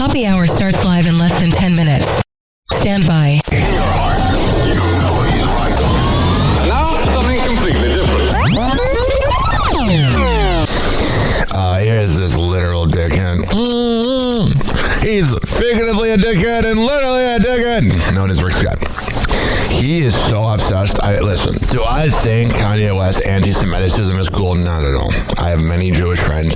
Happy Hour starts live in less than 10 minutes. Stand by. And now, something completely different. Here's this literal dickhead. He's figuratively a dickhead and literally a dickhead, known as Rick Scott. He is so obsessed. Listen, do I think Kanye West anti-Semitism is cool? Not at all. I have many Jewish friends.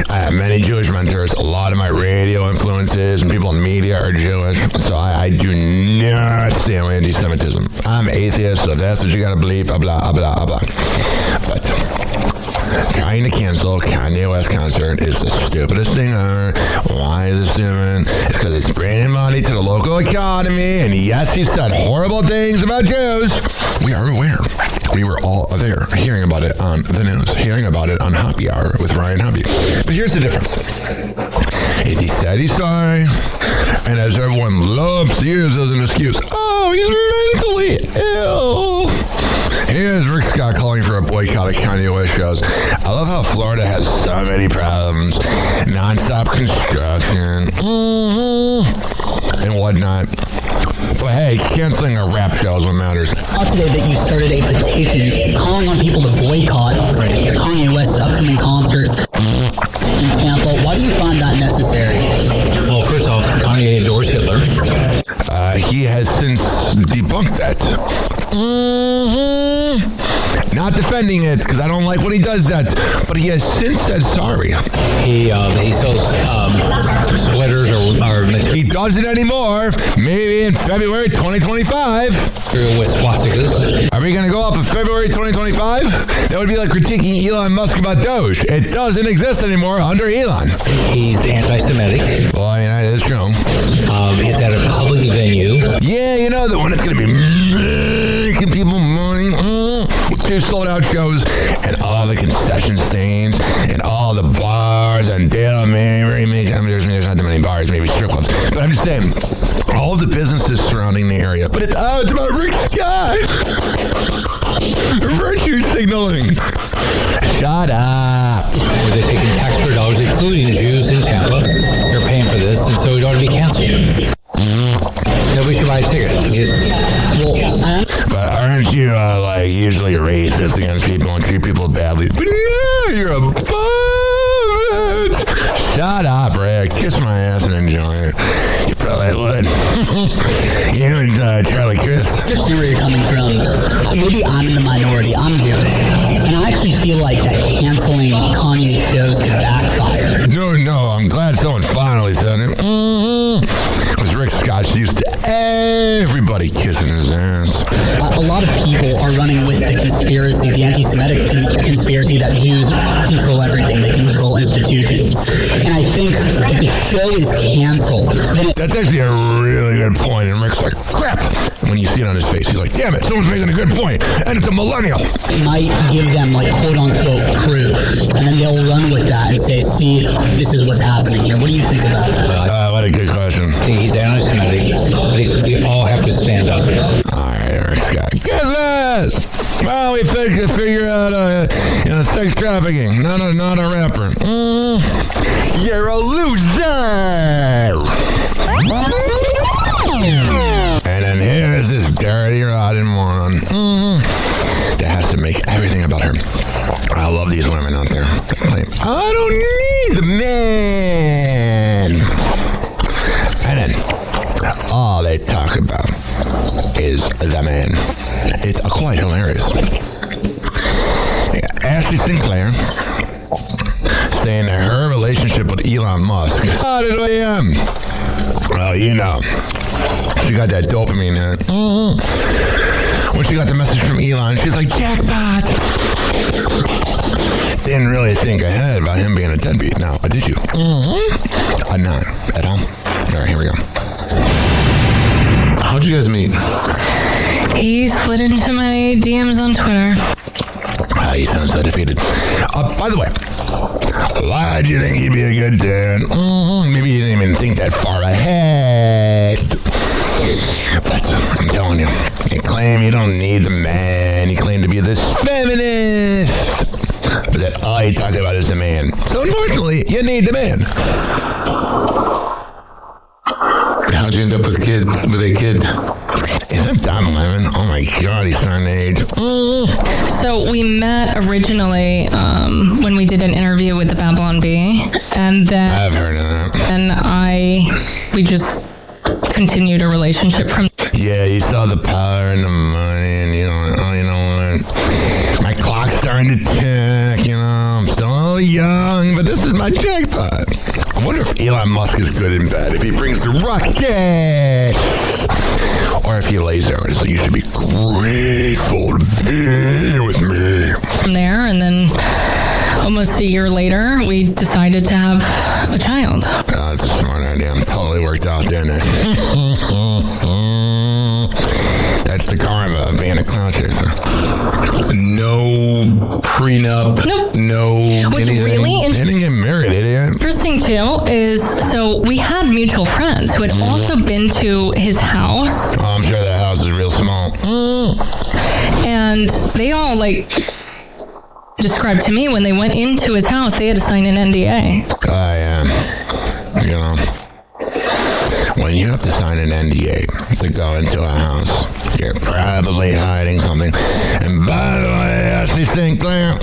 I have many Jewish mentors. A lot of my radio influences and people in media are Jewish. So I do not stand with anti-Semitism. I'm atheist, so if that's what you gotta believe, blah, blah, blah, blah. But trying to cancel Kanye West concert is the stupidest thing ever. Why is it stupid? It's because it's bringing money to the local economy, and yes, he said horrible things about Jews. We are aware. We were all there, hearing about it on the news, hearing about it on Happy Hour with Ryan Hoppe. But here's the difference. Is he said he's sorry, and as everyone loves to use as an excuse, oh, he's mentally ill. Here's Rick Scott calling for a boycott of Kanye West shows. I love how Florida has so many problems. Non-stop construction, and whatnot. But hey, canceling a rap show is what matters. Today that you started a petition calling on people to boycott Kanye West's upcoming concert in Tampa. Why do you find that necessary? Well, first off, Kanye endorsed Hitler. He has since debunked that. Not defending it, because I don't like when he does that, but he has since said sorry. He sells sweaters or he doesn't anymore. Maybe in February 2025. with swastikas. Are we going to go off of February 2025? That would be like critiquing Elon Musk about Doge. It doesn't exist anymore under Elon. He's anti-Semitic. Well, that is true. It's at a public venue. Yeah, the one that's going to be making people money. With 2 sold-out shows and all the concession stands and all the bars and Dale Mary. There's not that many bars, maybe strip clubs. But I'm just saying, all the businesses surrounding the area. But it's about Rick Scott. Virtue signaling. Shut up. Where they're taking taxpayer dollars, including Jews in Tampa. They're paying for this, and so it ought to be canceled. Nobody should buy a ticket. But aren't you usually racist against people and treat people badly? But no, you're above it. Shut up, Rick. Kiss my ass and enjoy it. You probably would. You and Charlie Chris. I see where you're coming from. Maybe I'm in the minority. I'm Jewish. And I actually feel like that canceling Kanye shows could backfire. No, I'm glad someone finally said it. Because Rick Scott's used to everybody kissing his ass. A lot of people are running with the conspiracy, the anti-Semitic conspiracy that Jews control everything. They control institutions. And I think if the show is canceled, then that's actually a really good point. And Rick's like, crap. When you see it on his face, he's like, damn it, someone's making a good point. And it's a millennial. it might give them quote-unquote proof. And then they'll run with that and say, see, this is what's happening here. What do you think about that? What a good question. I think he's anti-Semitic. They all have to stand up. All right, Rick Scott. Guess this. Well, we figure out sex trafficking. Not a rapper. You're a loser. And then here's this dirty, rotten one that has to make everything about her. I love these women out there. I don't need the man. And then all they talk about is the man. It's quite hilarious. Ashley Sinclair saying that her relationship with Elon Musk started with him. Well, she got that dopamine hit. When she got the message from Elon, she's like, jackpot. Didn't really think ahead about him being a deadbeat. Now, did you? Not at all. All right, here we go. How'd you guys meet? He slid into my DMs on Twitter. He sounds so defeated. By the way, why do you think he'd be a good dad? Maybe you didn't even think that far ahead. But I'm telling you, you claim you don't need the man. You claim to be this feminist. But that all you talk about is the man. So unfortunately, you need the man. How'd you end up with a kid? Isn't Don Lemon? Oh my God, he's starting to age. So we met originally when we did an interview with the Babylon Bee, and then I've heard of that. And we just continued a relationship from. Yeah, you saw the power and the money, and you know what? My clock's starting to tick. I'm still young, but this is my jackpot. I wonder if Elon Musk is good and bad. If he brings the rocket, or if he lays there and says, "You should be grateful to be with me." From there, and then almost a year later, we decided to have a child. That's a smart idea. Totally worked out, didn't it? That's the karma of being a clown chaser. No prenup. Nope. No. What's anything. really They didn't get married, idiot. interesting too is, so we had mutual friends who had also been to his house, Oh, I'm sure that house is real small. and they all described to me when they went into his house, they had to sign an NDA. When you have to sign an NDA to go into a house, you're probably hiding something. And by the way, Ashley Sinclair,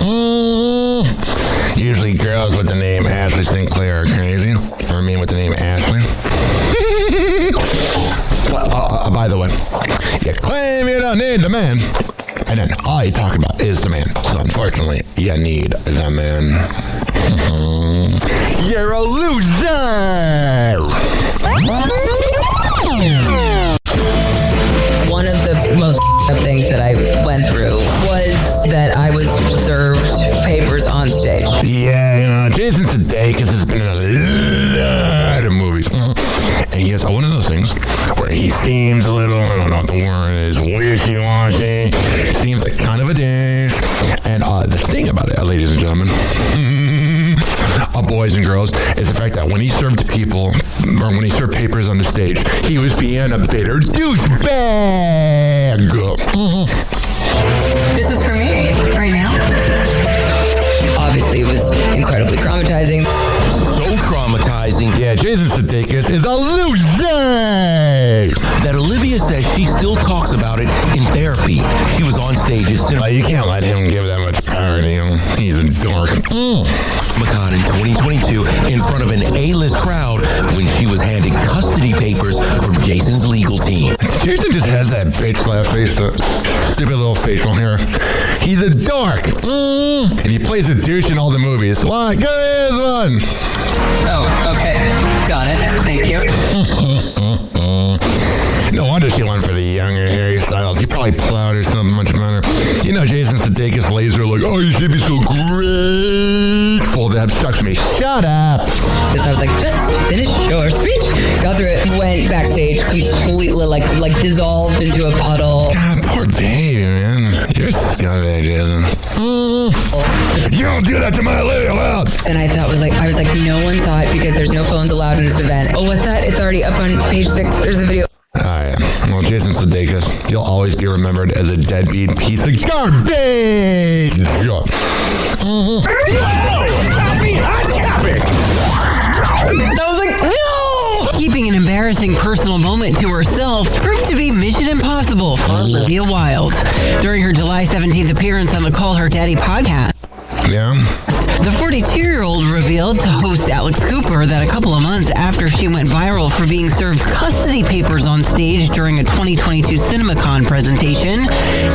usually girls with the name Ashley Sinclair are crazy. Or me with the name Ashley. But, by the way, you claim you don't need the man, and then all you talk about is the man. So unfortunately, you need the man. You're a loser! One of the most things that I went through was that I was served papers on stage. Yeah, Jason Sudeikis has been in a lot of movies. And he has one of those things where he seems a little, I don't know what the word is, wishy-washy, seems like kind of a dish. And the thing about it, ladies and gentlemen, boys and girls, is the fact that when he served people, or when he served papers on the stage, he was being a bitter douchebag. This is for me right now. Obviously, it was incredibly traumatizing. So traumatizing. Yeah, Jason Sudeikis is a loser! That Olivia says she still talks about it in therapy. She was on stage as cinema. You can't let him give that much power to you. He's a dork. McCann in 2022 in front of an A-list crowd when she was handed custody papers from Jason's legal team. Jason just has that bitch slap face, the stupid little facial hair. He's a dork. And he plays a douche in all the movies. What? Go ahead, one. Oh, okay. Got it. Thank you. No wonder she went for the younger Harry Styles. He probably plowed or something much better. Jason Sudeikis lays her like, oh, you should be so grateful to have sex with me. Shut up. Because I was like, just finish your speech. Got through it, went backstage, completely like dissolved into a puddle. God, poor baby, man. You're a scumbag, Jason. You don't do that to my lady allowed. And I was like, no one saw it because there's no phones allowed in this event. Oh, what's that? It's already up on page 6. There's a video. Yeah. Well, Jason Sudeikis, you'll always be remembered as a deadbeat piece of garbage. I was like, no! Keeping an embarrassing personal moment to herself proved to be mission impossible for Olivia Wilde. During her July 17th appearance on the Call Her Daddy podcast, Yeah? the 42-year-old revealed to host Alex Cooper that a couple of months after she went viral for being served custody papers on stage during a 2022 CinemaCon presentation,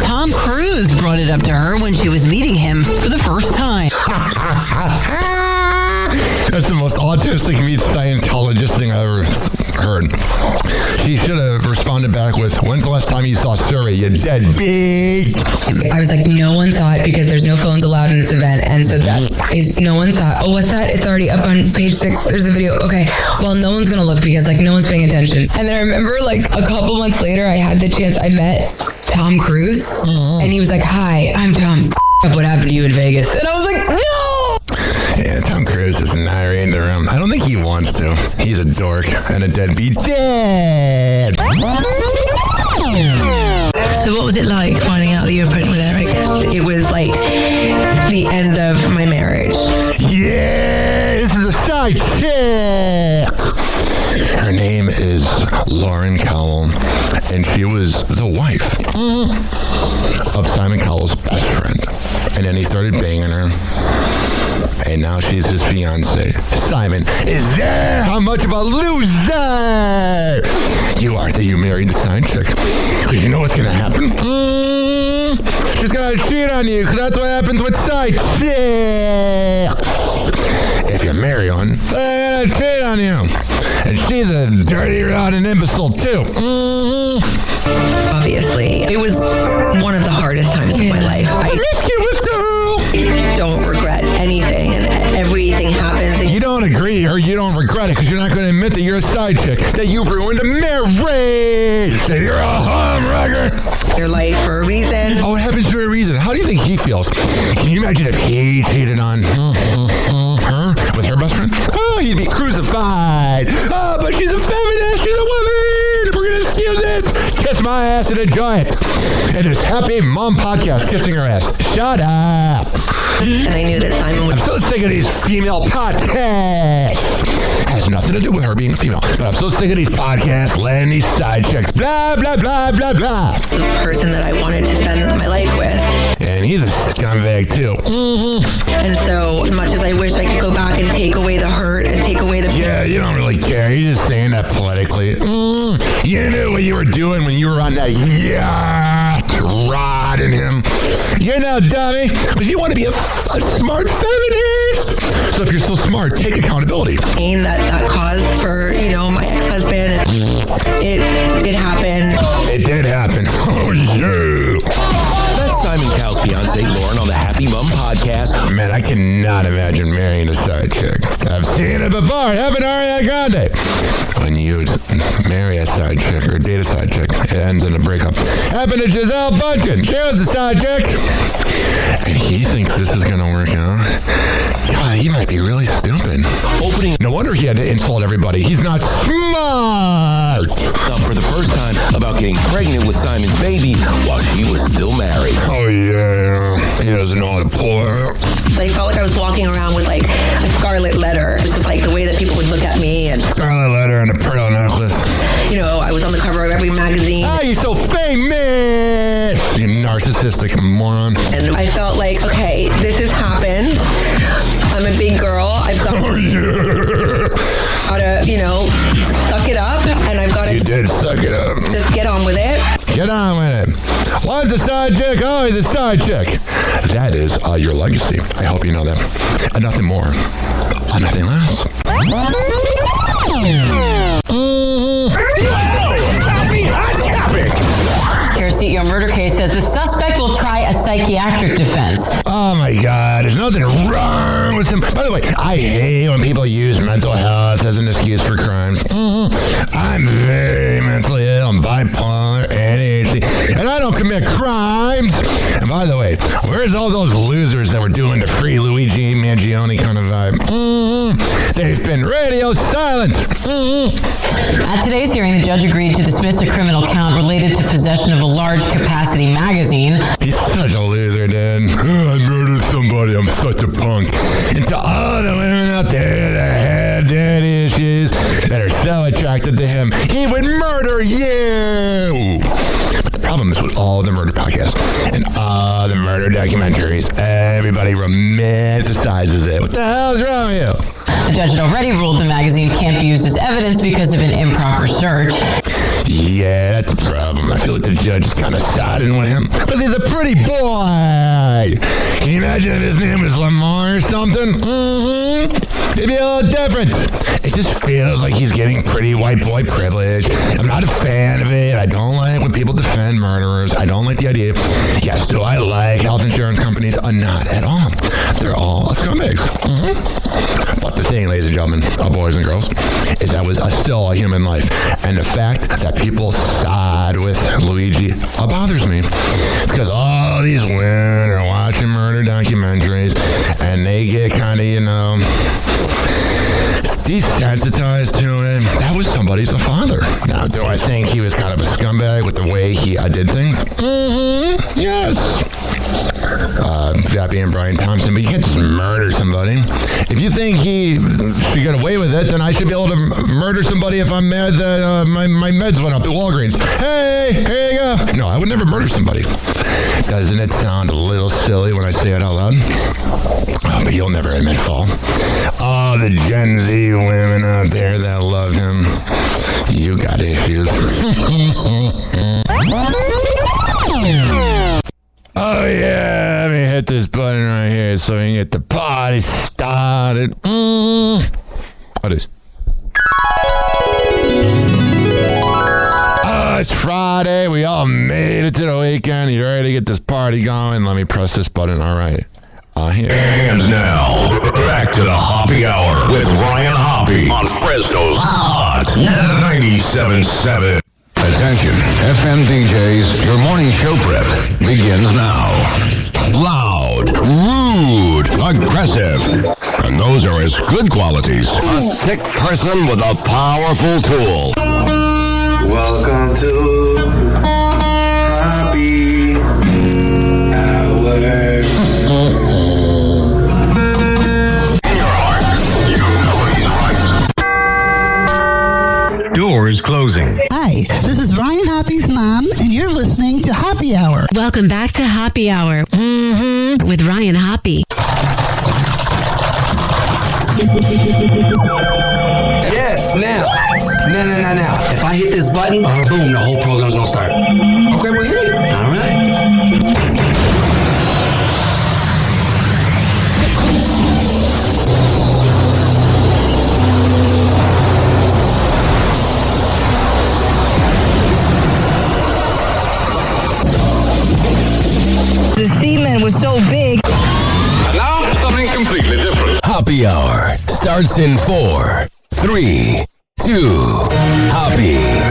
Tom Cruise brought it up to her when she was meeting him for the first time. That's the most autistic meet Scientologist thing I ever heard. She should have responded back with, when's the last time you saw Surrey, you deadbeat? I was like, no one saw it because there's no phones allowed in this event. And so that is, no one saw it. Oh, what's that? It's already up on page 6. There's a video. Okay. Well, no one's going to look because no one's paying attention. And then I remember a couple months later, I had the chance, I met Tom Cruise and he was like, hi, I'm Tom. What happened to you in Vegas? And I was like, no! Yeah, Tom Cruise is narrating around. I don't think he wants to. He's a dork and a deadbeat. Dead! So what was it like finding out that you were pregnant with Eric? It was like the end of my marriage. Yeah, this is a side chick. Her Her name is Lauren Cowell, and she was the wife of Simon Cowell's best friend. And then he started banging her, and now she's his fiance. Simon is there. How much of a loser you are that you married the side chick? Because you know what's going to happen? She's going to cheat on you, because that's what happens with side chicks. If you marry one, they're going to cheat on you. And she's a dirty, rotten imbecile, too. Obviously, it was one of the hardest times of my life. Promiscuous girl! Don't regret anything, and everything happens. And you don't agree, or you don't regret it, because you're not going to admit that you're a side chick, that you ruined a marriage, that you're a homewrecker. Your life for a reason. Oh, it happens for a reason. How do you think he feels? Can you imagine if he cheated on her with her best friend? Oh, he'd be crucified. Oh, but she's a feminist. She's a woman. We're going to steal it. Kiss my ass and enjoy it. It is Happy Mom Podcast, kissing her ass. Shut up. And I knew that Simon would... I'm so sick of these female podcasts. Has nothing to do with her being a female, but I'm so sick of these podcasts, letting these side chicks, blah, blah, blah, blah, blah. The person that I wanted to spend my life with. And he's a scumbag, too. And so, as much as I wish I could go back and take away the hurt and take away the... Yeah, you don't really care. You're just saying that politically. You knew what you were doing when you were on that yacht rodding him. You know, dummy, because you want to be a smart feminist. So if you're so smart, take accountability. Pain that caused for, my ex-husband. It happened. It did happen. Oh, yeah. That's Simon Cowell's fiance, Lauren, on the Happy Mom Podcast. Man, I cannot imagine marrying a side chick. I've seen it before. It happened to Ariana Grande. When you marry a side chick or date a side chick, it ends in a breakup. Happened to Giselle Bundchen. She was a side chick. And he thinks this is going to work out. God, he might be really stupid. No wonder he had to insult everybody. He's not smart. For the first time about getting pregnant with Simon's baby while she was still married. Oh, yeah. He doesn't know how to pull her. I felt like I was walking around with like a scarlet letter. It was just like the way that people would look at me. And scarlet letter and a pearl necklace. I was on the cover of every magazine. Ah, you're so famous! You narcissistic moron. And I felt like, okay, this has happened. I'm a big girl. I've got to, suck it up. And I've got to... You did suck it up. Just get on with it. Get on with it. One's a side chick. Oh, he's a side chick. That is your legacy. I hope you know that. And nothing more. Nothing less. CEO murder case says the suspect will try a psychiatric defense. Oh my God, there's nothing wrong with him. By the way, I hate when people use mental health as an excuse for crimes. I'm very mentally ill. I'm bipolar, ADHD, and I don't commit crimes. And by the way, where's all those losers that were doing the free Luigi Mangione kind of vibe? They've been radio silent. At today's hearing, the judge agreed to dismiss a criminal count related to possession of a large capacity magazine. He's such a loser, dude. I murdered somebody. I'm such a punk. And to all the women out there that have daddy issues, that are so attracted to him, he would murder you. But the problem is with all the murder podcasts and all the murder documentaries, everybody romanticizes it. What the hell is wrong with you? The judge had already ruled the magazine can't be used as evidence because of an improper search. Yeah, that's a problem. I feel like the judge is kind of siding with him. Because he's a pretty boy. Can you imagine if his name was Lamar or something? It'd be a little different. It just feels like he's getting pretty white boy privilege. I'm not a fan of it. I don't like when people defend murderers. I don't like the idea. Yes, do I like health insurance companies? Not at all. They're all scumbags. But the thing, ladies and gentlemen, boys and girls, is that was still a human life. And the fact that people side with Luigi bothers me. It's because all these women are watching murder documentaries and they get kind of, desensitized to it. That was somebody's father. Now, do I think he was kind of a scumbag with the way he did things? Yes. That being Brian Thompson, but you can't just murder somebody. If you think he should get away with it, then I should be able to murder somebody if I'm mad that my meds went up at Walgreens. Hey, here you go. No, I would never murder somebody. Doesn't it sound a little silly when I say it out loud? Oh, but you'll never admit fault. Oh, the Gen Z women out there that love him. You got issues. Oh, yeah, let me hit this button right here so we can get the party started. What is? Oh, it's Friday. We all made it to the weekend. You ready to get this party going? Let me press this button. All right. Here. And now, back to the Hoppe Hour with Ryan Hoppe on Fresno's Hot 97.7. Attention, FM DJs, your morning show prep begins now. Loud, rude, aggressive, and those are his good qualities. A sick person with a powerful tool. Welcome to Hoppe Hour. Doors closing. Hi, this is Ryan Hoppe's mom, and you're listening to Hoppe Hour. Welcome back to Hoppe Hour with Ryan Hoppe. Yes, now. Now. If I hit this button, boom, the whole program's gonna start. Okay, well, hit it. All right. The semen was so big. And now, something completely different. Hoppe Hour starts in 4, 3, 2. Hoppe.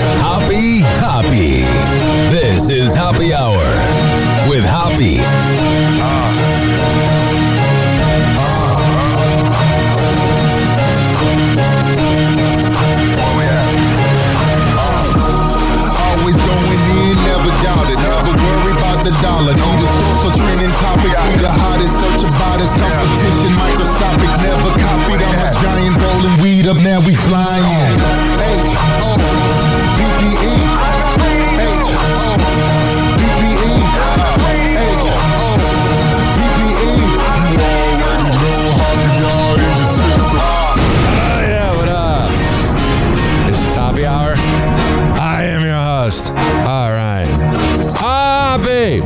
This is Hoppe Hour with Hoppe. Always going in, never doubted. Never worry about the dollar. Know the source of trending topics. Be the hottest, search about us. Competition microscopic, never copied. I'm a giant rolling weed up, now we flying. H-O-B-B-E. H-O-B-B-E. H-O-B-B-E. Yeah, what up? This is Hoppe Hour. I am your host. All right. Hoppe.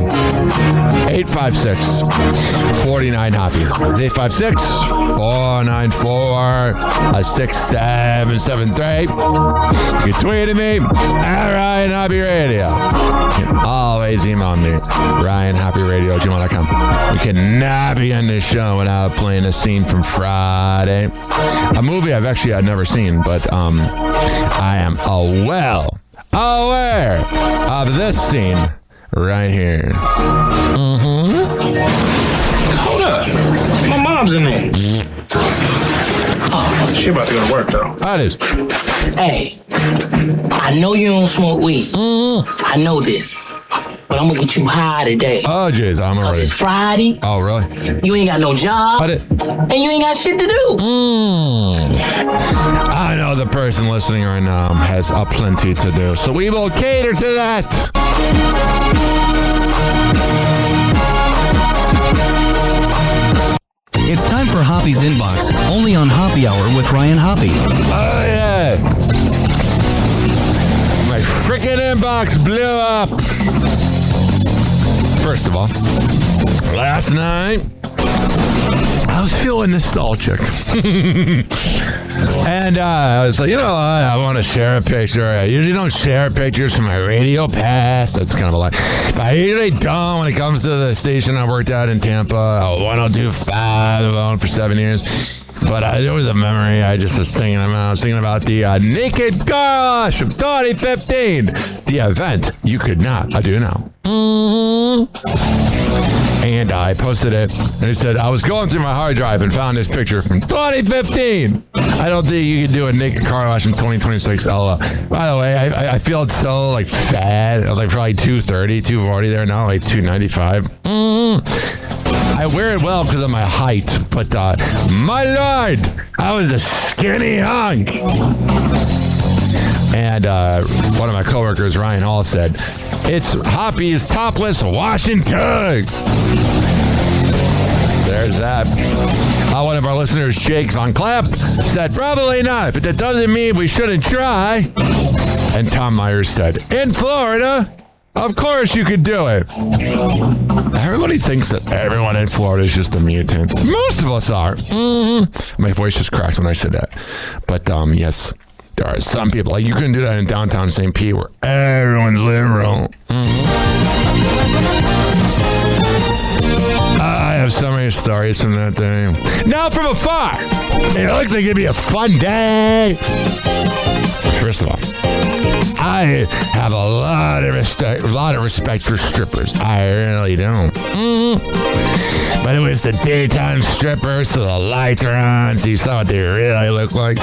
856-49-HOPPE. 856-494-6773. You can tweet at me at Ryan Hoppe Radio. You can always email me, RyanHoppeRadio@gmail.com. We cannot begin this show without playing a scene from Friday. A movie I've never seen, but I am aware of this scene right here. Hold up. My mom's in there. Oh, she about to go to work, though. That is. Hey, I know you don't smoke weed. I know this. But I'm gonna get you high today. Oh, jeez, I'm already. It's Friday. Oh, really? You ain't got no job. And you ain't got shit to do. I know the person listening right now has a plenty to do, so we will cater to that. It's time for Hoppe's Inbox, only on Hoppe Hour with Ryan Hoppe. Oh, yeah. My freaking inbox blew up. First of all, last night, I was feeling nostalgic. And I was like, you know what? I want to share a picture. I usually don't share pictures from my radio past. That's kind of a lie. But I usually don't when it comes to the station I worked at in Tampa, 102.5. I've owned for 7 years. But there was a memory I just was thinking about. I was thinking about the Naked Gosh of 2015. The event you could not do now. And I posted it, and it said, I was going through my hard drive and found this picture from 2015. I don't think you can do a naked car wash in 2026. LOL. By the way, I feel so, fat. I was, probably 230, 240 there now, 295. I wear it well because of my height, but my lord, I was a skinny hunk. And one of my coworkers, Ryan Hall, said, "It's Hoppy's topless wash and tug." There's that. One of our listeners, Jake Von Clapp, said, "Probably not, but that doesn't mean we shouldn't try." And Tom Myers said, "In Florida, of course you could do it." Everybody thinks that everyone in Florida is just a mutant. Most of us are. My voice just cracked when I said that. But yes, there are some people. Like, you couldn't do that in downtown St. Pete where everyone's liberal. I have so many stories from that day. Now from afar, it looks like it'd be a fun day. First of all, I have a lot of respect for strippers. I really don't. But it was the daytime strippers, so the lights are on, so you saw what they really look like.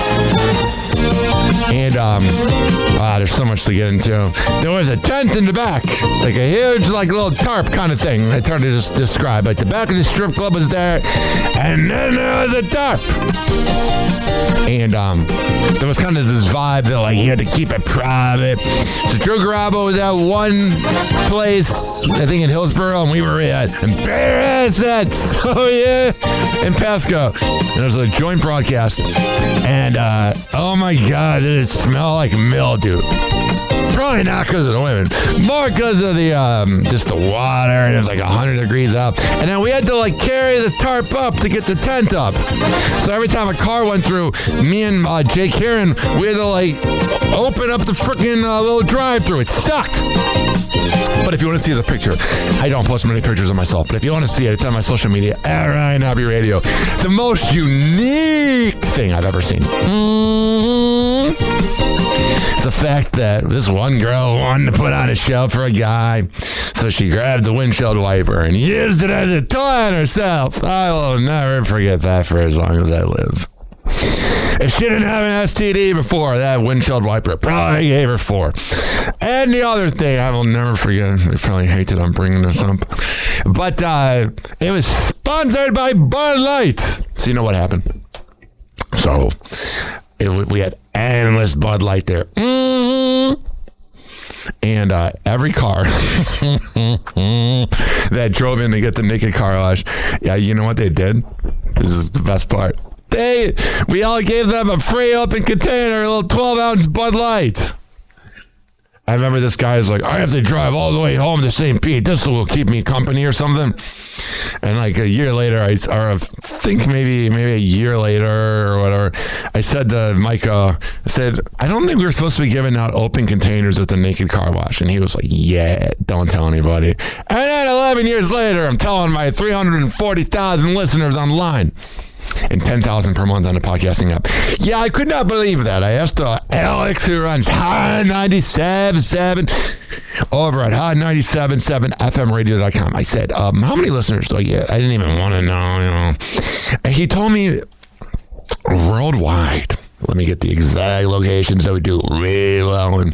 And there's so much to get into. There was a tent in the back, like a huge, like, little tarp kind of thing. I tried to just describe. Like, the back of the strip club was there, and then there was a tarp. And there was kind of this vibe that, like, you had to keep it private. So Drew Garabo was at one place, I think in Hillsborough, and we were at Bear Assets. Oh, yeah. In Pasco. And it was a joint broadcast. And, oh my God, did it smell like mildew. Probably not because of the women, more because of the just the water, and it was like 100 degrees out. And then we had to, like, carry the tarp up to get the tent up. So every time a car went through, me and Jake Heron, we had to, like, open up the freaking little drive-through. It sucked. But if you want to see the picture, I don't post many pictures of myself, but if you want to see it, it's on my social media at Ryan Hoppe Radio. The most unique thing I've ever seen. The fact that this one girl wanted to put on a show for a guy, so she grabbed the windshield wiper and used it as a toy on herself. I will never forget that for as long as I live. If she didn't have an STD before, that windshield wiper probably gave her 4. And the other thing I will never forget, they probably hate that I'm bringing this up, but it was sponsored by Bud Light. So you know what happened? So we had endless Bud Light there. And every car that drove in to get the naked car wash, yeah, you know what they did? This is the best part. We all gave them a free open container, a little 12-ounce Bud Light. I remember this guy was like, I have to drive all the way home to St. Pete. This will keep me company or something. And like a year later, I think maybe a year later or whatever, I said to Micah, I said, I don't think we were supposed to be giving out open containers with the naked car wash. And he was like, yeah, don't tell anybody. And then 11 years later, I'm telling my 340,000 listeners online. And 10,000 per month on the podcasting app. Yeah, I could not believe that. I asked Alex, who runs Hot 97.7 over at hot977fmradio.com. I said, how many listeners do I get? I didn't even want to know, you know. And he told me worldwide. Let me get the exact locations that we do really well in.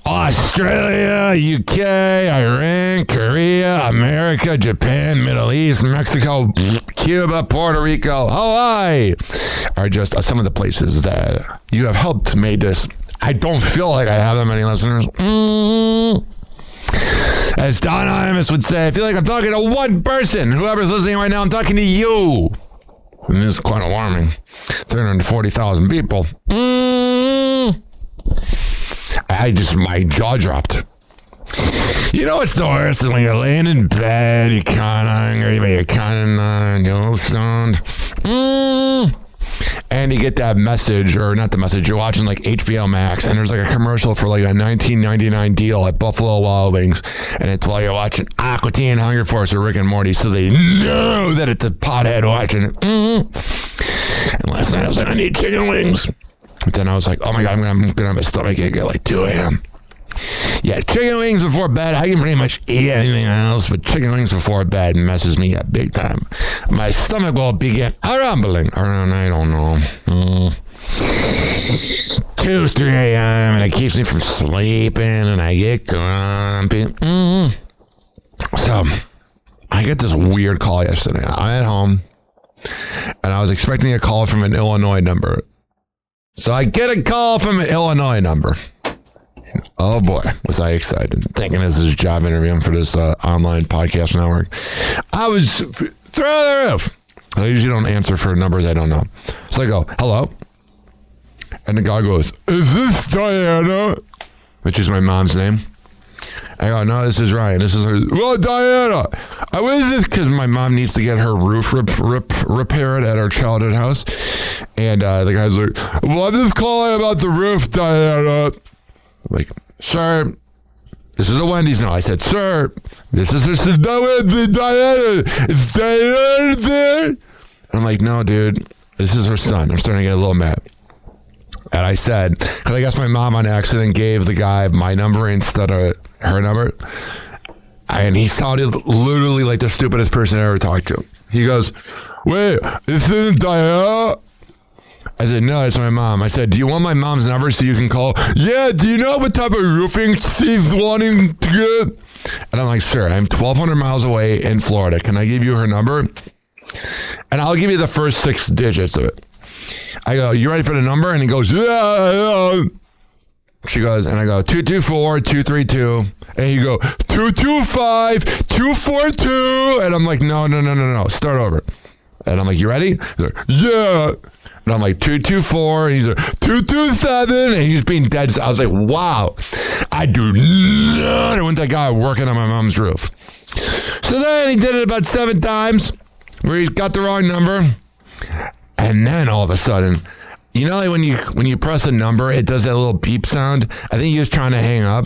Australia, UK, Iran, Korea, America, Japan, Middle East, Mexico, Cuba, Puerto Rico, Hawaii are just some of the places that you have helped made this. I don't feel like I have that many listeners. As Don Imus would say, I feel like I'm talking to one person. Whoever's listening right now, I'm talking to you. And this is quite alarming. 340,000 people. My jaw dropped. You know what's the worst is when you're laying in bed, you're kind of hungry, but you're kind of not, you're a little stoned. And you get that message, or not the message, you're watching like HBO Max, and there's like a commercial for like a $19.99 deal at Buffalo Wild Wings, and it's while you're watching Aqua Teen Hunger Force or Rick and Morty, so they know that it's a pothead watching it. And last night I was like, I need chicken wings. But then I was like, oh my God, I'm gonna have my stomach ache at like 2 a.m. Yeah, chicken wings before bed. I can pretty much eat anything else, but chicken wings before bed messes me up big time. My stomach will begin rumbling around, I don't know, 2, 3 a.m. and it keeps me from sleeping and I get grumpy. So I get this weird call yesterday. I'm at home, and I was expecting a call from an Illinois number. So I get a call from an Illinois number. Oh boy, was I excited. Thinking this is a job interview for this online podcast network. I was through the roof. I usually don't answer for numbers I don't know. So I go, hello? And the guy goes, is this Diana? Which is my mom's name. I go, no, this is Ryan. This is her. Well, Diana, I was this because my mom needs to get her roof repaired at our childhood house. And the guy's like, well, I'm just calling about the roof, Diana. I'm like, sir, this is the Wendy's now. I said, sir, this is Diana. Is Diana there? And I'm like, no, dude, this is her son. I'm starting to get a little mad. And I said, because I guess my mom on accident gave the guy my number instead of her number. And he sounded literally like the stupidest person I ever talked to. He goes, wait, this isn't Diana? I said, no, it's my mom. I said, do you want my mom's number so you can call? Yeah, do you know what type of roofing she's wanting to get? And I'm like, sir, I'm 1,200 miles away in Florida. Can I give you her number? And I'll give you the first 6 digits of it. I go, you ready for the number? And he goes, yeah. She goes, and I go, 224-232. And he go, 225-242. And I'm like, no. Start over. And I'm like, you ready? He's like, yeah. And I'm like, 224. And he's like, 227. And he's being dead. I was like, wow. I do not want that guy working on my mom's roof. So then he did it about 7 times where he's got the wrong number. And then all of a sudden, you know, like when you press a number, it does that little beep sound. I think he was trying to hang up.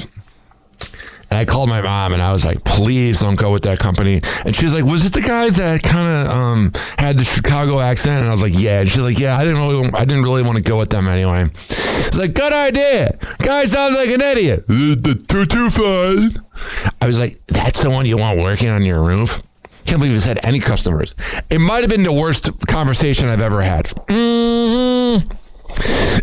And I called my mom and I was like, please don't go with that company. And she's like, was this the guy that kind of had the Chicago accent? And I was like, yeah. And she's like, yeah, I didn't really want to go with them anyway. It's like, good idea. Guy sounds like an idiot. 225. I was like, that's the one you want working on your roof? Can't believe he's had any customers. It might have been the worst conversation I've ever had. Mm-hmm.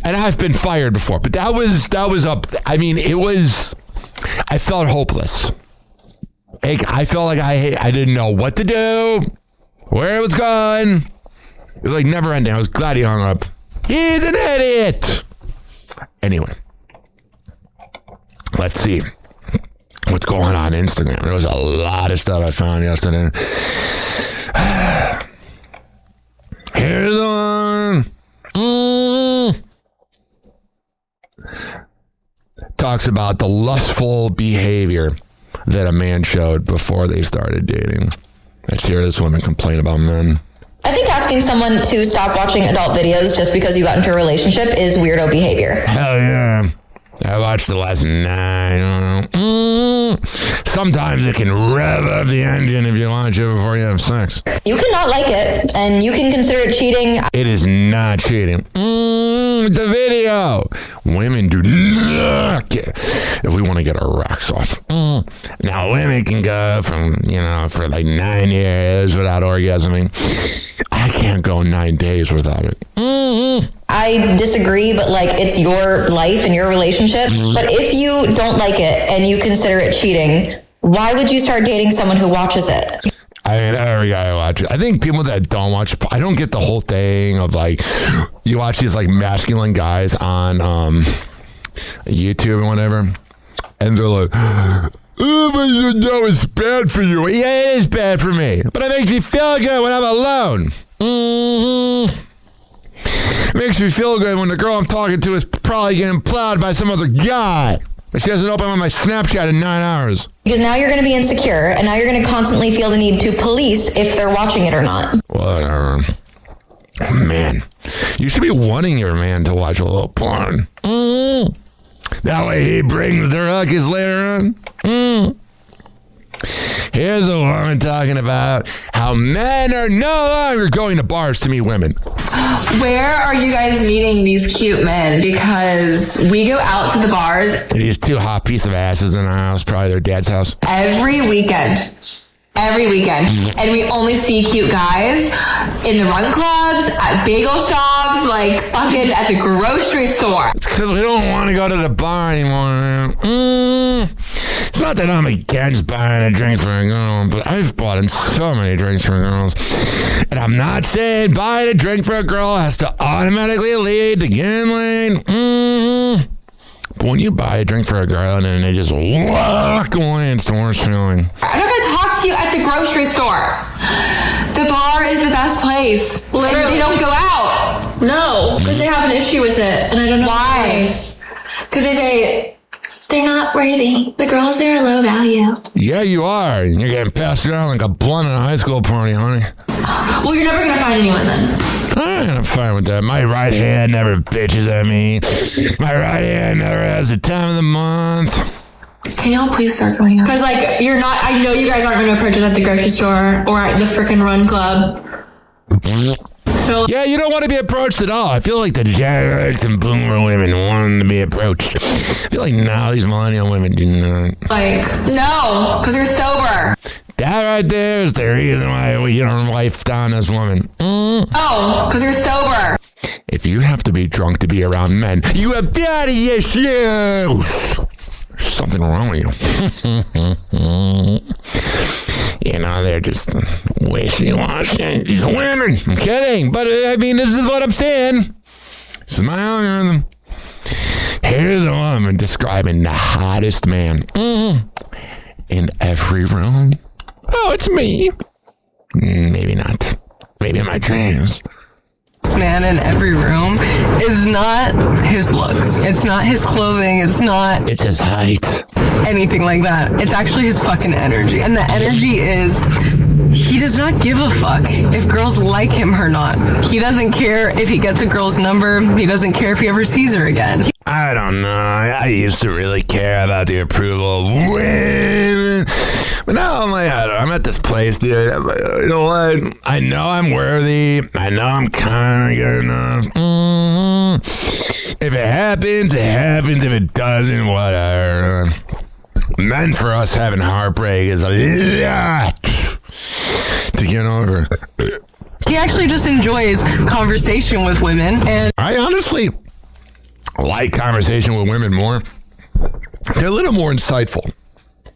And I've been fired before, but that was up. I mean, I felt hopeless. I felt like I didn't know what to do, where it was going. It was like never ending. I was glad he hung up. He's an idiot. Anyway, let's see what's going on Instagram. There was a lot of stuff I found yesterday. Here's the one. Talks about the lustful behavior that a man showed before they started dating. Let's hear this woman complain about men. I think asking someone to stop watching adult videos just because you got into a relationship is weirdo behavior. Hell yeah. I watched the last 9. I don't know. Sometimes it can rev up the engine if you want to before you have sex. You cannot like it, and you can consider it cheating. It is not cheating. The video. Women do not get, if we want to get our rocks off. Now, women can go from, for like 9 years without orgasming. I can't go 9 days without it. I disagree, but it's your life and your relationship. But if you don't like it and you consider it cheating, why would you start dating someone who watches it? I mean, every guy watches. I think people that don't watch, I don't get the whole thing of you watch these masculine guys on YouTube and whatever, and they're like, oh, but you know it's bad for you. Yeah, it is bad for me, but it makes me feel good when I'm alone. It makes me feel good when the girl I'm talking to is probably getting plowed by some other guy. She hasn't opened on my Snapchat in 9 hours. Because now you're going to be insecure, and now you're going to constantly feel the need to police if they're watching it or not. Whatever. Man, you should be wanting your man to watch a little porn. That way he brings the ruckus later on. Here's a woman talking about how men are no longer going to bars to meet women. Where are you guys meeting these cute men? Because we go out to the bars. These 2 hot piece of asses in our house, probably their dad's house. Every weekend. And we only see cute guys in the run clubs, at bagel shops, fucking at the grocery store. It's because we don't want to go to the bar anymore, man. It's not that I'm against buying a drink for a girl, but I've bought in so many drinks for girls. And I'm not saying buying a drink for a girl has to automatically lead to getting laid. But when you buy a drink for a girl and then they just walk away, it's the worst feeling. I'm not going to talk to you at the grocery store. The bar is the best place. Literally, they don't go out. No, because they have an issue with it, and I don't know why. Because they say they're not worthy. The girls there are low value. Yeah, you are. You're getting passed around like a blunt at a high school party, honey. Well, you're never going to find anyone then. I'm gonna fight with that. My right hand never bitches at me. My right hand never has the time of the month. Can y'all please start going on? Because, like, you're not... I know you guys aren't going to approach us at the grocery store or at the frickin' Run Club. So... Yeah, you don't want to be approached at all. I feel like the Gen X and Boomer women want to be approached. I feel like now these millennial women do not. Like, no, because you're sober. That right there is the reason why you don't life down this woman. Oh, because you're sober. If you have to be drunk to be around men, you have daddy issues. There's something wrong with you. You know, they're just wishy-washy. These women. I'm kidding. But, I mean, this is what I'm saying. This is my algorithm. Here's a woman describing the hottest man in every room. Oh, it's me. Maybe not. Maybe in my dreams. This man in every room is not his looks. It's not his clothing. It's not... It's his height. Anything like that. It's actually his fucking energy. And the energy is... He does not give a fuck if girls like him or not. He doesn't care if he gets a girl's number. He doesn't care if he ever sees her again. I don't know. I used to really care about the approval of women. But now I'm like, I'm at this place, dude. You know what? I know I'm worthy. I know I'm kind of good enough. If it happens, it happens. If it doesn't, whatever. Meant for us having heartbreak is a lot to get over. He actually just enjoys conversation with women. And I honestly like conversation with women more. They're a little more insightful.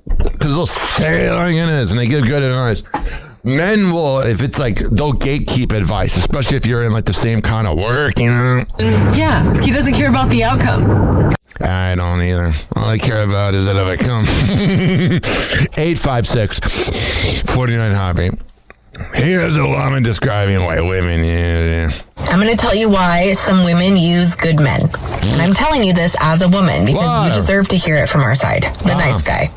Because they'll say it like it is, and they give good advice. Men will, if it's like, they'll gatekeep advice, especially if you're in like the same kind of work, you know? Yeah, he doesn't care about the outcome. I don't either. All I care about is that if I come. 856-49-HOPPY. Here's a woman describing why women... I'm going to tell you why some women use good men. And I'm telling you this as a woman because you deserve to hear it from our side. The nice guy.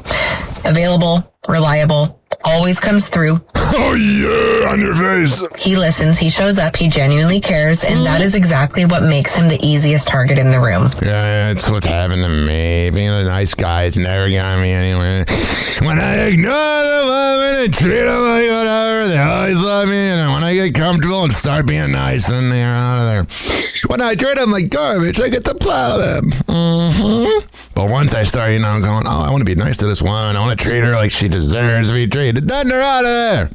Available, reliable, always comes through. Oh, yeah, on your face. He listens, he shows up, he genuinely cares, and that is exactly what makes him the easiest target in the room. Yeah, it's what's happened to me. Being a nice guy's never got me anywhere. When I ignore the woman and treat them like whatever, they always love me, and when I get comfortable and start being nice, then they're out of there. When I treat them like garbage, I get to plow them. But once I start, going, oh, I want to be nice to this woman, I want to treat her like she deserves to be treated, then they're out of there.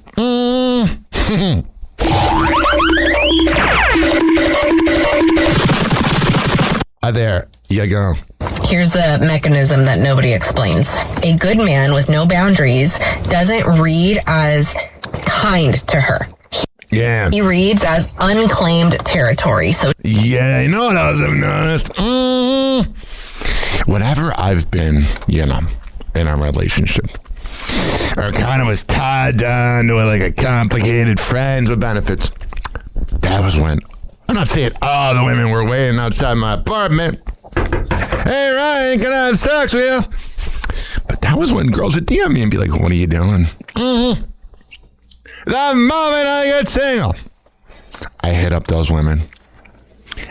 There you go. Here's a mechanism that nobody explains. A good man with no boundaries doesn't read as kind to her. Yeah. He reads as unclaimed territory. So yeah, you know what else I've noticed? Whenever I've been, in a relationship, or kind of was tied down to like a complicated friends with benefits, that was when, I'm not saying all the women were waiting outside my apartment. Hey, Ryan, can I have sex with you? But that was when girls would DM me and be like, what are you doing? The moment I get single, I hit up those women.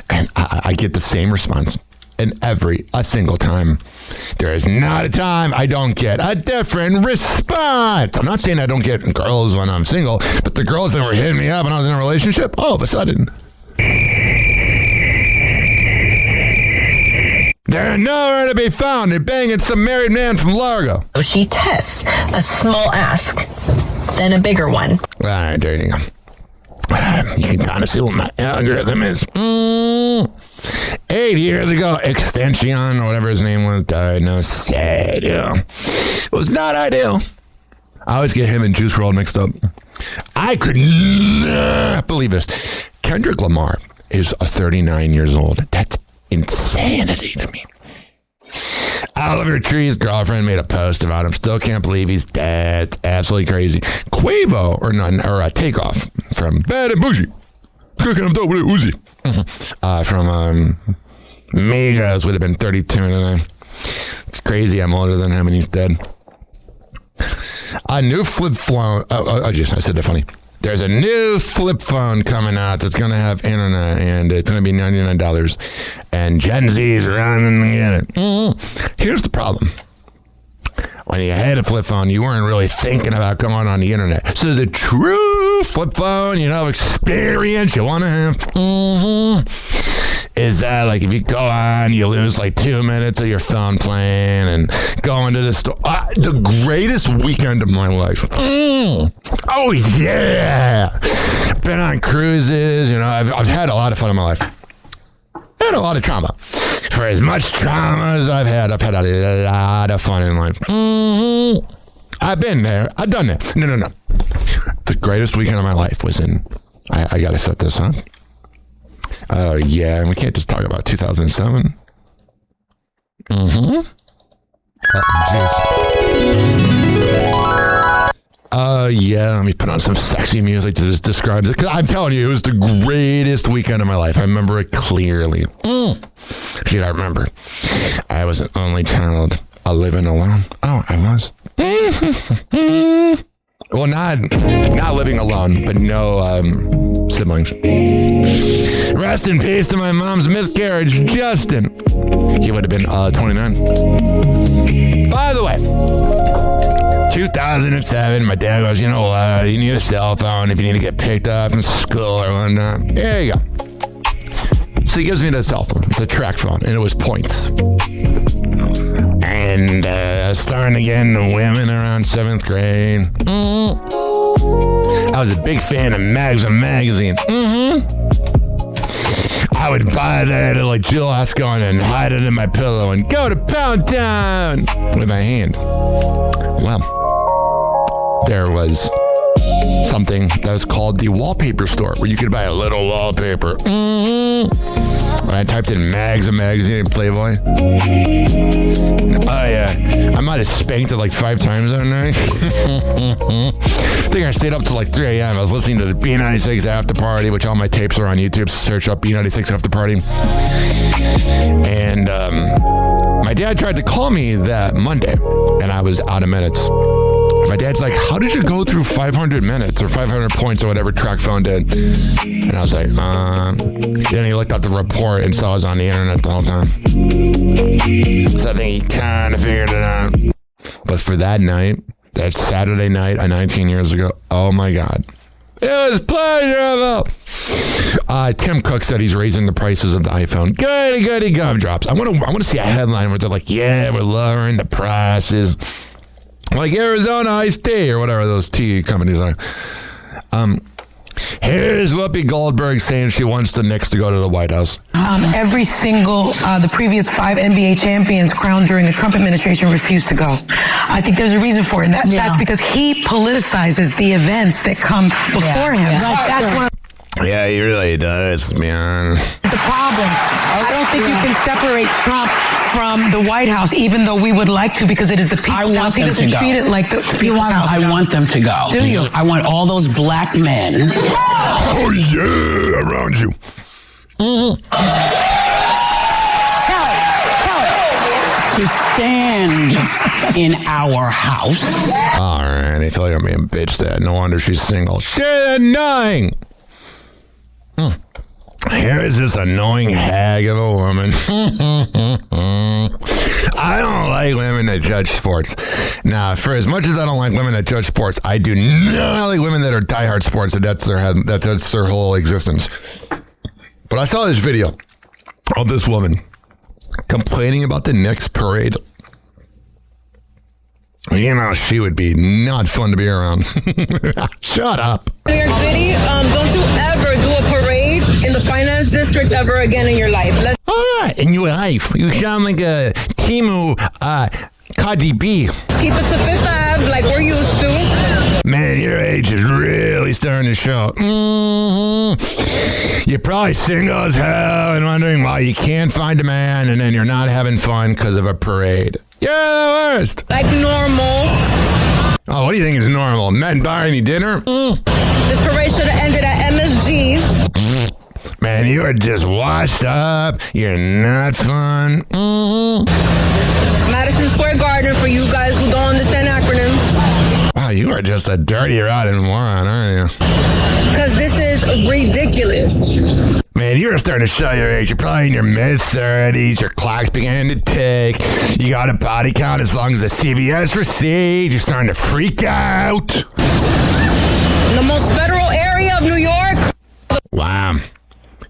And I get the same response. And a single time. There is not a time I don't get a different response. I'm not saying I don't get girls when I'm single, but the girls that were hitting me up when I was in a relationship, all of a sudden, they're nowhere to be found. They're banging some married man from Largo. She tests a small ask, then a bigger one. All right, there you go. You can kind of see what my algorithm is. 8 years ago, Extension, or whatever his name was, died. No, sad, It was not ideal. I always get him and Juice WRLD mixed up. I could not believe this. Kendrick Lamar is 39 years old. That's insanity to me. Oliver Tree's girlfriend made a post about him. Still can't believe he's dead. It's absolutely crazy. Quavo, or Takeoff from Bad and Bougie. Cooking up dope with Uzi. From Migos would have been 32 today. It's crazy. I'm older than him and he's dead. A new flip phone. I said that funny. There's a new flip phone coming out that's going to have internet, and it's going to be $99. And Gen Z's running to get it. Here's the problem. When you had a flip phone, you weren't really thinking about going on the internet. So the true flip phone, experience you want to have, is that like if you go on, you lose like 2 minutes of your phone playing and going to the store. The greatest weekend of my life. Oh yeah, been on cruises. I've had a lot of fun in my life. Had a lot of trauma. For as much trauma as I've had a lot of fun in life. I've been there. I've done it. No. The greatest weekend of my life was in. I gotta set this up. Yeah, we can't just talk about 2007. Oh, jeez. Yeah, let me put on some sexy music to just describe it. 'Cause I'm telling you, it was the greatest weekend of my life. I remember it clearly. Shit, I remember. I was an only child, living alone. Oh, I was. Well, not living alone, but no siblings. Rest in peace to my mom's miscarriage, Justin. He would have been 29. By the way, 2007, my dad goes, you know what, you need a cell phone if you need to get picked up from school or whatnot. There you go. So he gives me the cell phone. It's a track phone, and it was points. And starting to get into women around 7th grade. I was a big fan of Mags and Magazine. I would buy that at like Jill Haskell and hide it in my pillow and go to Pound Town with my hand. Well, there was something that was called the wallpaper store where you could buy a little wallpaper. When I typed in Mags and Magazine and Playboy, I might have spanked it like 5 times that night. I think I stayed up till like 3 a.m. I was listening to the B96 After Party, which all my tapes are on YouTube. Search up B96 After Party. And my dad tried to call me that Monday, and I was out of minutes. My dad's like, how did you go through 500 minutes or 500 points or whatever track phone did? And I was like, Then he looked up the report and saw I was on the internet the whole time. So I think he kind of figured it out. But for that night, that Saturday night, 19 years ago, oh my God. It was pleasurable. Tim Cook said he's raising the prices of the iPhone. Goody gumdrops. I want to see a headline where they're like, yeah, we're lowering the prices. Like Arizona Iced Tea or whatever those tea companies are. Here's Whoopi Goldberg saying she wants the Knicks to go to the White House. Every single, the previous 5 NBA champions crowned during the Trump administration refused to go. I think there's a reason for it. And that's because he politicizes the events that come before him. That's one. Yeah, he really does, man. The problem. I don't think you can separate Trump from the White House, even though we would like to, because it is the people's house. He doesn't treat it like the people's house. I want them to go. Do you? I want all those black men. Oh, yeah, around you. To stand in our house. All right, I feel like I'm being bitched at. No wonder she's single. She's annoying. Here is this annoying hag of a woman. I don't like women that judge sports. Now, for as much as I don't like women that judge sports, I do not like women that are diehard sports, and that's their whole existence. But I saw this video of this woman complaining about the Knicks parade. She would be not fun to be around. Shut up. New York City, don't you ever do a parade in the finance district ever again in your life. All right, in your life. You sound like a Timu Cardi B. Keep it to Fifth Ave like we're used to. Man, your age is really starting to show. You're probably single as hell and wondering why you can't find a man, and then you're not having fun because of a parade. You're the worst. Like normal. Oh, what do you think is normal? Men buying you dinner? This parade should have ended at MSG. Man, you are just washed up. You're not fun. Madison Square Garden for you guys who don't understand acronyms. Wow, you are just a dirty, rotten moron, aren't you? Because this is ridiculous. Man, you're starting to show your age. You're probably in your mid-30s. Your clock's beginning to tick. You got a body count as long as the CVS receipt. You're starting to freak out. The most federal area of New York. Wow.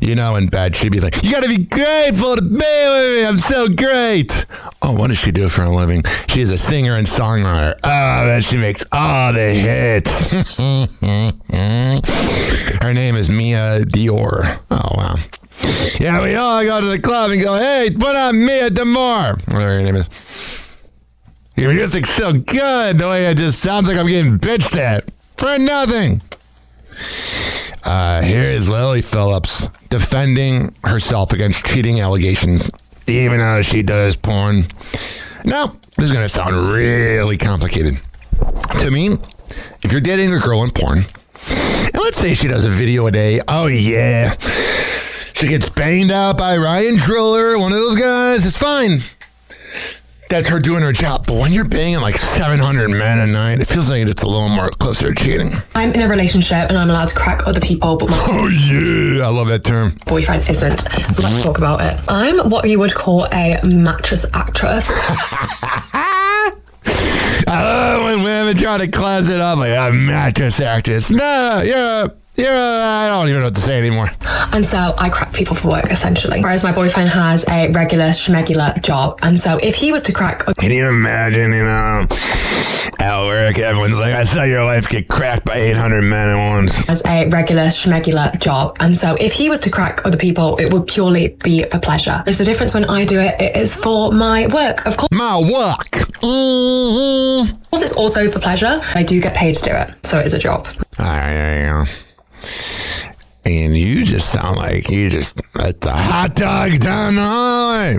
You know, in bed, she'd be like, you gotta be grateful to be with me. I'm so great. Oh, what does she do for a living? She's a singer and songwriter. Oh, that she makes all the hits. Her name is Mia Dior. Oh, wow. Yeah, we all go to the club and go, hey, put on Mia Dior. Whatever her name is. Your music's so good. The way it just sounds like I'm getting bitched at. For nothing. Here is Lily Phillips defending herself against cheating allegations, even though she does porn. Now, this is going to sound really complicated. To me, if you're dating a girl in porn, and let's say she does a video a day, oh yeah, she gets banged out by Ryan Driller, one of those guys, it's fine. That's her doing her job. But when you're banging like 700 men a night, it feels like it's a little more closer to cheating. I'm in a relationship and I'm allowed to crack other people, but my yeah, I love that term. Boyfriend isn't. Let's talk about it. I'm what you would call a mattress actress. I love when women try to class it up like a mattress actress. No, I don't even know what to say anymore. And so I crack people for work, essentially. Whereas my boyfriend has a regular schmegular job. And so if he was to crack... Can you imagine, at work, everyone's like, I saw your wife get cracked by 800 men at once. As a regular schmegular job. And so if he was to crack other people, it would purely be for pleasure. There's the difference when I do it, it is for my work, of course. My work! Of course, it's also for pleasure. I do get paid to do it, so it is a job. All right, there you go. And you just sound like you just at the hot dog down the hallway.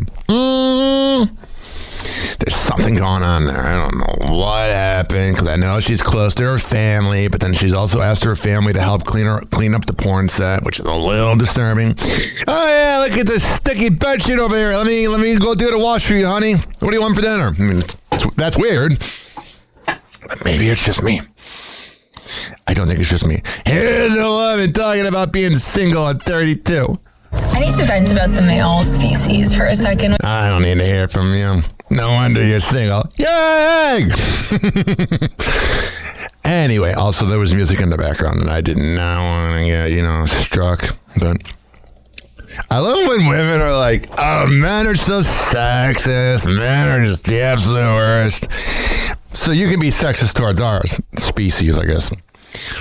There's something going on there. I don't know what happened, because I know she's close to her family, but then she's also asked her family to help clean up the porn set, which is a little disturbing. Oh yeah, look at this sticky bedsheet over here. Let me go do the wash for you, honey. What do you want for dinner? I mean, that's weird. But maybe it's just me. I don't think it's just me. Here's a woman talking about being single at 32. I need to vent about the male species for a second. I don't need to hear from you. No wonder you're single. Yay! Anyway, also there was music in the background and I did not want to get, struck. But I love when women are like, oh, men are so sexist. Men are just the absolute worst. So you can be sexist towards our species, I guess.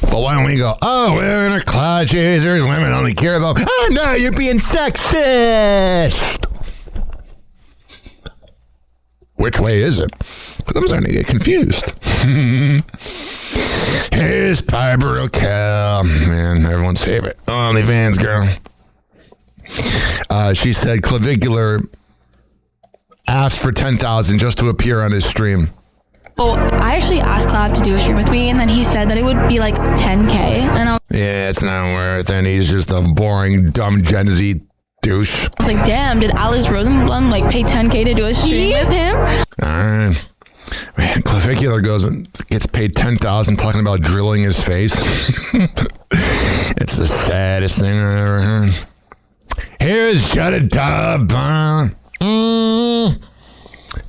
But when we go, oh, women are cloud chasers, women only care about, oh, no, you're being sexist. Which way is it? Because I'm starting to get confused. Here's Piper O'Cal, man, everyone's favorite OnlyFans girl. She said clavicular asked for $10,000 just to appear on his stream. Well, I actually asked Clav to do a stream with me, and then he said that it would be like $10K. And yeah, it's not worth it. He's just a boring, dumb Gen Z douche. I was like, damn, did Alice Rosenblum pay $10K to do a stream with him? All right. Man, clavicular gets paid $10,000 talking about drilling his face. It's the saddest thing I've ever heard. Here's Jedediah Brown.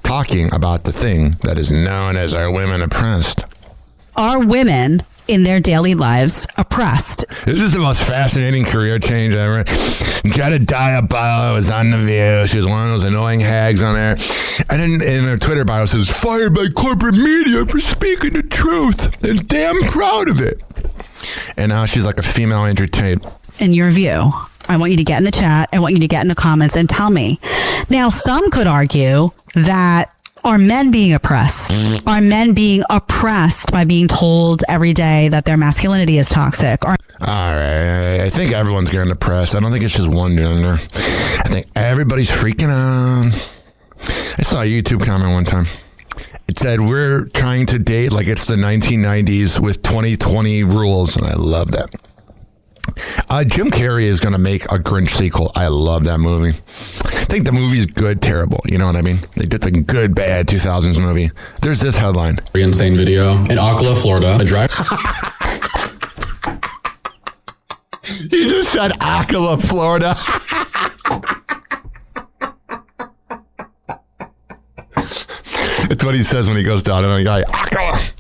Talking about the thing that is known as our women oppressed. Are women in their daily lives oppressed? This is the most fascinating career change ever. Jedediah bio is on The View. She was one of those annoying hags on there. And in her Twitter bio, it says, fired by corporate media for speaking the truth. And damn proud of it. And now she's like a female entertainer. In your view, I want you to get in the chat. I want you to get in the comments and tell me. Now, some could argue that are men being oppressed? Are men being oppressed by being told every day that their masculinity is toxic? All right. I think everyone's getting oppressed. I don't think it's just one gender. I think everybody's freaking out. I saw a YouTube comment one time. It said, we're trying to date like it's the 1990s with 2020 rules. And I love that. Jim Carrey is going to make a Grinch sequel. I love that movie. I think the movie's good, terrible. You know what I mean? They did a good, bad 2000s movie. There's this headline. Insane video. In Ocala, Florida, a driver... You just said Ocala, Florida. It's what he says when he goes down on a guy. Ocala.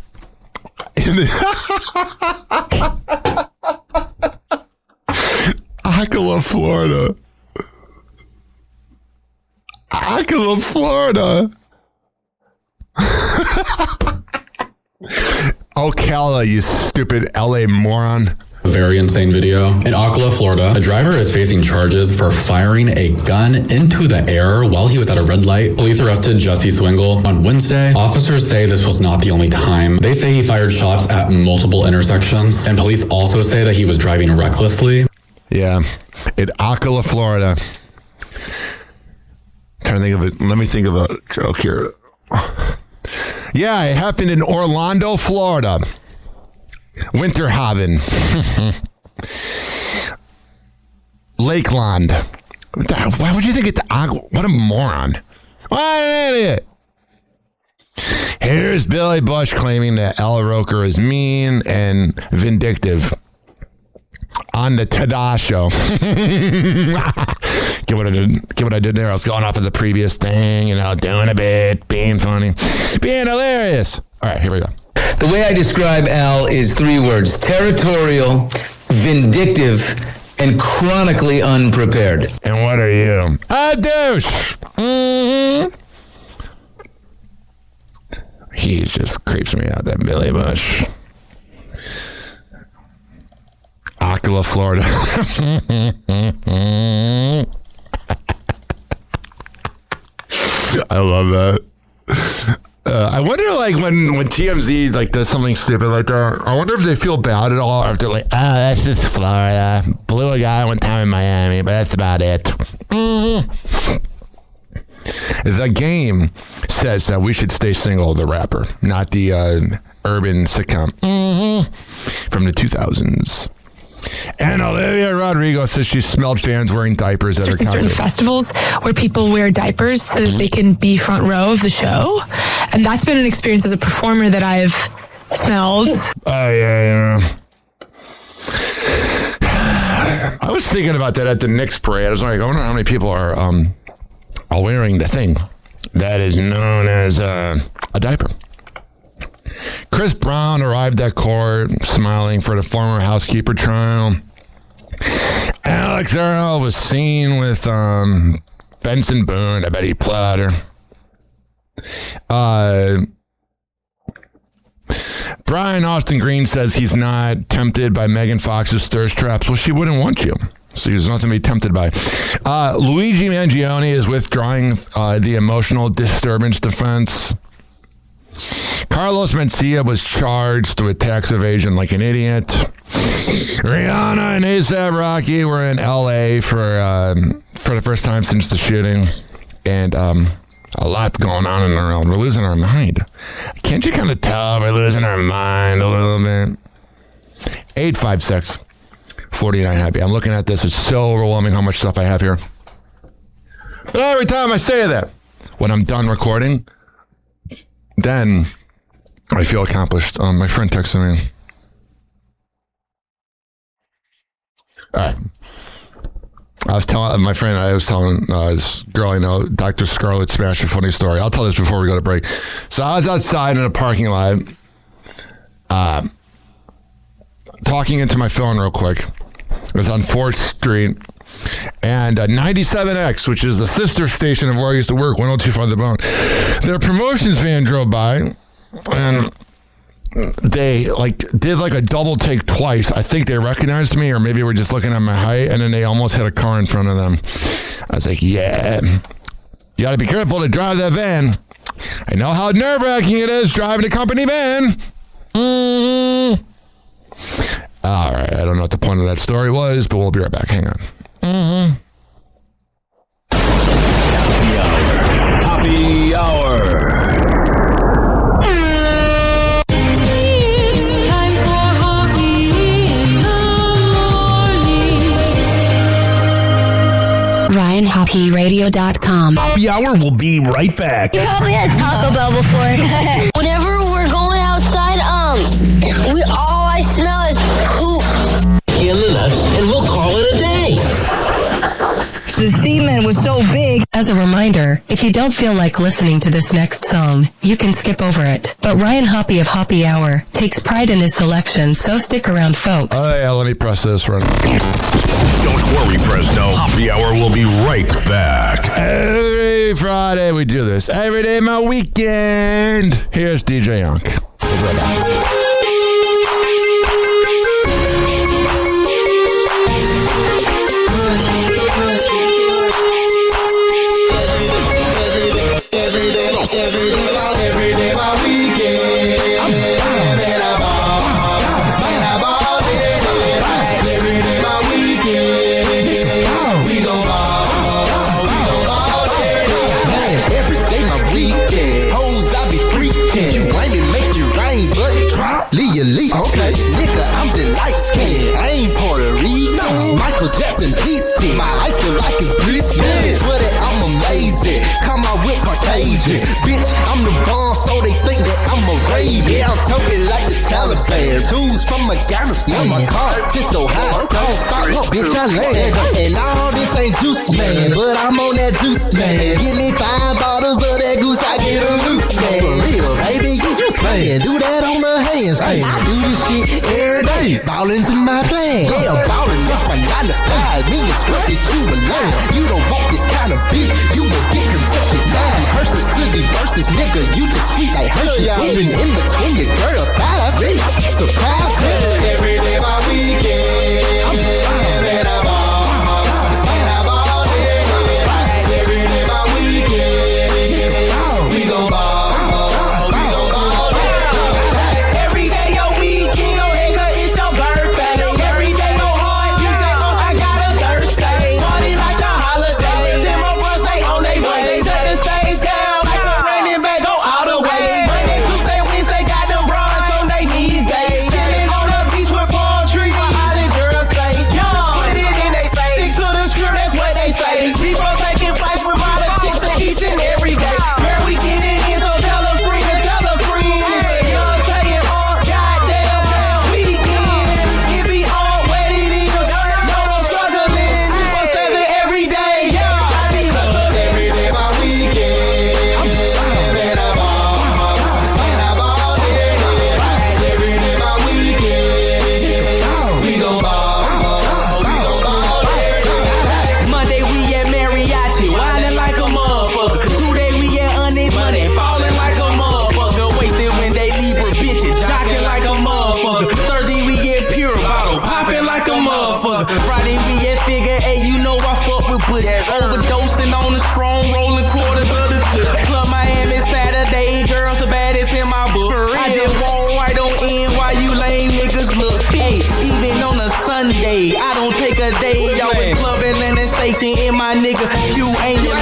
Ocala, Florida. Ocala, Florida. Ocala, you stupid LA moron. Very insane video. In Ocala, Florida, a driver is facing charges for firing a gun into the air while he was at a red light. Police arrested Jesse Swingle on Wednesday. Officers say this was not the only time. They say he fired shots at multiple intersections, and police also say that he was driving recklessly. Yeah, in Ocala, Florida. Trying to think of it. Let me think of a joke here. Yeah, it happened in Orlando, Florida. Winterhaven. Lakeland. Why would you think it's what a moron. What an idiot. Here's Billy Bush claiming that Al Roker is mean and vindictive on the Tada Show. Get what I did there. I was going off of the previous thing, doing a bit, being funny, being hilarious. All right, here we go. The way I describe Al is 3 words: territorial, vindictive, and chronically unprepared. And what are you? A douche. Mm-hmm. He just creeps me out, that Billy Bush. Ocala, Florida. I love that. I wonder, when TMZ does something stupid like that, I wonder if they feel bad at all, or if they're like, oh, that's just Florida. Blew a guy one time in Miami, but that's about it. Mm-hmm. The Game says that we should stay single, the rapper, not the urban sitcom from the 2000s. And Olivia Rodrigo says she smelled fans wearing diapers at her concert. Certain festivals where people wear diapers so that they can be front row of the show. And that's been an experience as a performer that I've smelled. Oh, yeah. I was thinking about that at the Knicks parade. I was like, I wonder how many people are wearing the thing that is known as a diaper. Chris Brown arrived at court smiling for the former housekeeper trial. Alex Earl was seen with Benson Boone. I bet he plowed her. Brian Austin Green says he's not tempted by Megan Fox's thirst traps. Well, she wouldn't want you. So there's nothing to be tempted by. Luigi Mangione is withdrawing the emotional disturbance defense. Carlos Mencia was charged with tax evasion like an idiot. Rihanna and A$AP Rocky were in L.A. for the first time since the shooting. And a lot going on in the world. We're losing our mind. Can't you kind of tell we're losing our mind a little bit? 856-49 happy. I'm looking at this. It's so overwhelming how much stuff I have here. But every time I say that, when I'm done recording, then I feel accomplished. My friend texted me. All right. I was telling this girl I know, Dr. Scarlett Smash, a funny story. I'll tell this before we go to break. So I was outside in a parking lot, talking into my phone real quick. It was on 4th Street. And 97X, which is the sister station of where I used to work, 102.5 The Bone, their promotions van drove by, and they like did like a double take twice. I think they recognized me, or maybe we're just looking at my height, and then they almost hit a car in front of them. I was like, yeah, you got to be careful to drive that van. I know how nerve-wracking it is driving a company van. Mm-hmm. All right, I don't know what the point of that story was, but we'll be right back. Hang on. Mm-hmm. Happy Hour. RyanHoppyRadio.com. Happy Hour will be right back. You probably had Taco Bell before. Whenever we're going outside, all I smell is poop. Killing us, and we'll call it a day. The semen was so big. As a reminder, if you don't feel like listening to this next song, you can skip over it. But Ryan Hoppe of Hoppe Hour takes pride in his selection, so stick around, folks. Oh, yeah, let me press this run. Don't worry, Fresno. Happy Hour will be right back. Every Friday we do this. Every day my weekend. Here's DJ Young. We'll be right back. Every day my weekend. And I ball. Every day my weekend. We gon' ball. Every day my weekend. Hoes, I be freaking. You rain and make you rain, but drop, leave you leak. Okay, nigga, I'm just light skinned. I ain't Puerto Rican. No. Michael Jackson, PC. My ice look like it's bleach. Man, swear that I'm amazing. Come out with Caucasian. Bitch, I'm the bomb, so they think that I'm a raven. Yeah, I'm talking like the Taliban. Tools from Afghanistan. My car sits so high. Don't stop, look, bitch, I land. And all this ain't juice, man. But I'm on that juice, man. Give me 5 bottles of that goose, I get a loose, man. For real, baby, you playing. Do that on the handstand. I do this shit every day. Ballin's in my plan. Yeah, ballin', that's my 9 to 5. Me and Squirt that you alone. You don't want this kind of beat. You will get contested now. Hearses to the verses, nigga. You just sweet like Hershey's. Even in between your girl thighs. Surprise, bitch. Every day my weekend. And I ball. Every day my weekend. We gon' ball. Every day your weekend, nigga, it's your birthday. Every day go hard, you say, I got a Thursday. Party like a holiday. Till my bros, they on they way. Shut the stage down like a raining back, go all the way. Monday, Tuesday, Wednesday, got them bras on they knees, day. Chillin' on the beach with palm trees for all the girls stay. Young, put it in they face. Stick to the script, that's what they say. People taking flights with all the chicks each and every day. Girl, we get it in, so tell a friend and tell a friend. Young, saying all goddamn weekend. It be all wet it is. No struggling. 247 every day. Yeah, I be Every day my weekend. And I ball. Every day my weekend. We gon' ball. Monday we at mariachi, wildin' like a motherfucker. Tuesday we at honest money, fallin' like a motherfucker. Wasted when they leave with bitches, jockin' like a motherfucker. Thursday we get pure bottle, poppin' like a motherfucker. Friday we at figure eight, you know I fuck with push. Overdosing on the strong, rolling quarters of the kush. Club Miami Saturday, girls the baddest in my book. I just walk right on in while you lame niggas look. Hey, even on a Sunday, I don't take a day. Y'all was clubbing in the station in my nigga Q Angel.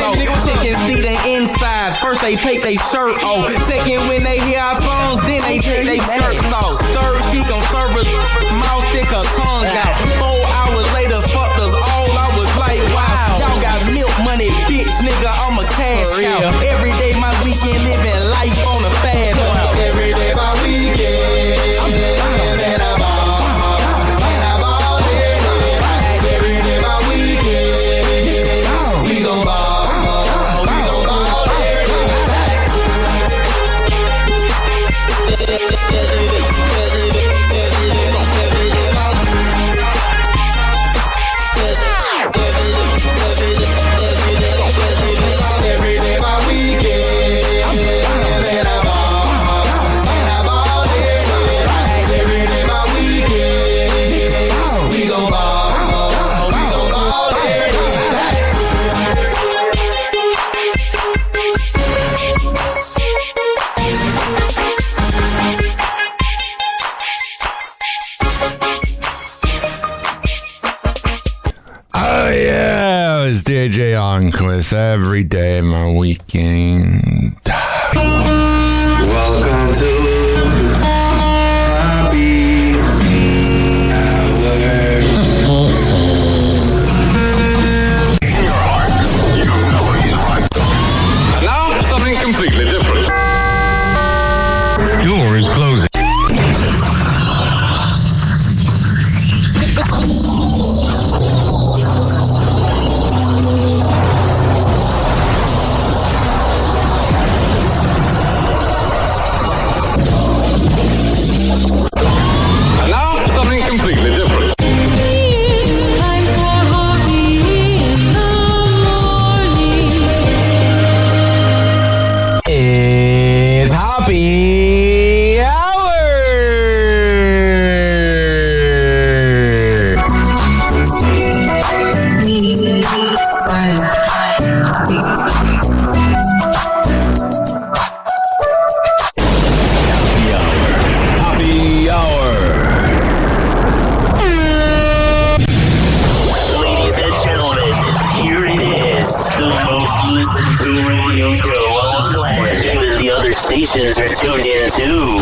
Chicken see the insides. First they take they shirt off. Second when they hear our songs, then they take they shirts off. Third she gon' serve us, mouth stick her tongue out. 4 hours later, fucked us all. I was like, wow, y'all got milk money, bitch, nigga. I'm a cash cow. Every day my weekend living life on a fast route. Every day my weekend. And I ball. Every day my weekend. We gon' ball. Every day my weekend. along with every day of my weekend. Welcome to Happy Hour. In your heart, you know he's right. And now, something completely different. Door is closing. It's Hoppy Hour. Happy Hour. Ladies and gentlemen, here it is, the most listened to radio show on the planet. Even the other stations are tuned in too.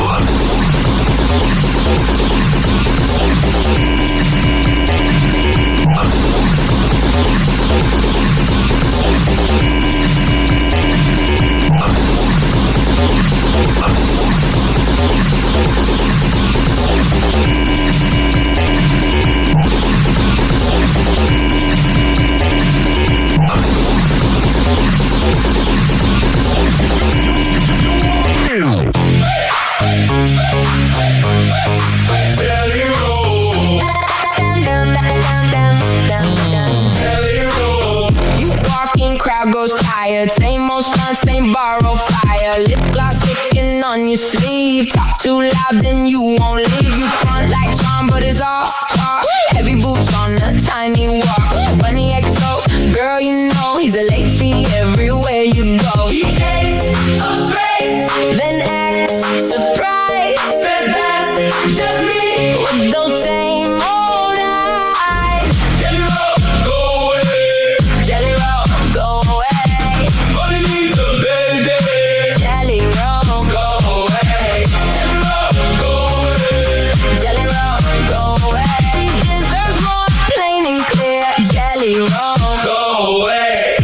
You walk in, crowd goes tired. Same old stunt, same borrow fire. Lip gloss sticking on your sleeve. Talk too loud, then you won't leave. You front like charm, but it's all talk. Heavy boots on a tiny walk. Bunny XO, girl, you know he's a late fee everywhere you go. He takes up space, then acts surprised. Said that's just me with those same old eyes. Jelly roll, go away. Jelly roll, go away. Money needs a better day. Jelly roll, go away. Jelly roll, go away. Jelly roll, go away. She deserves more, plain and clear. Jelly roll, go away.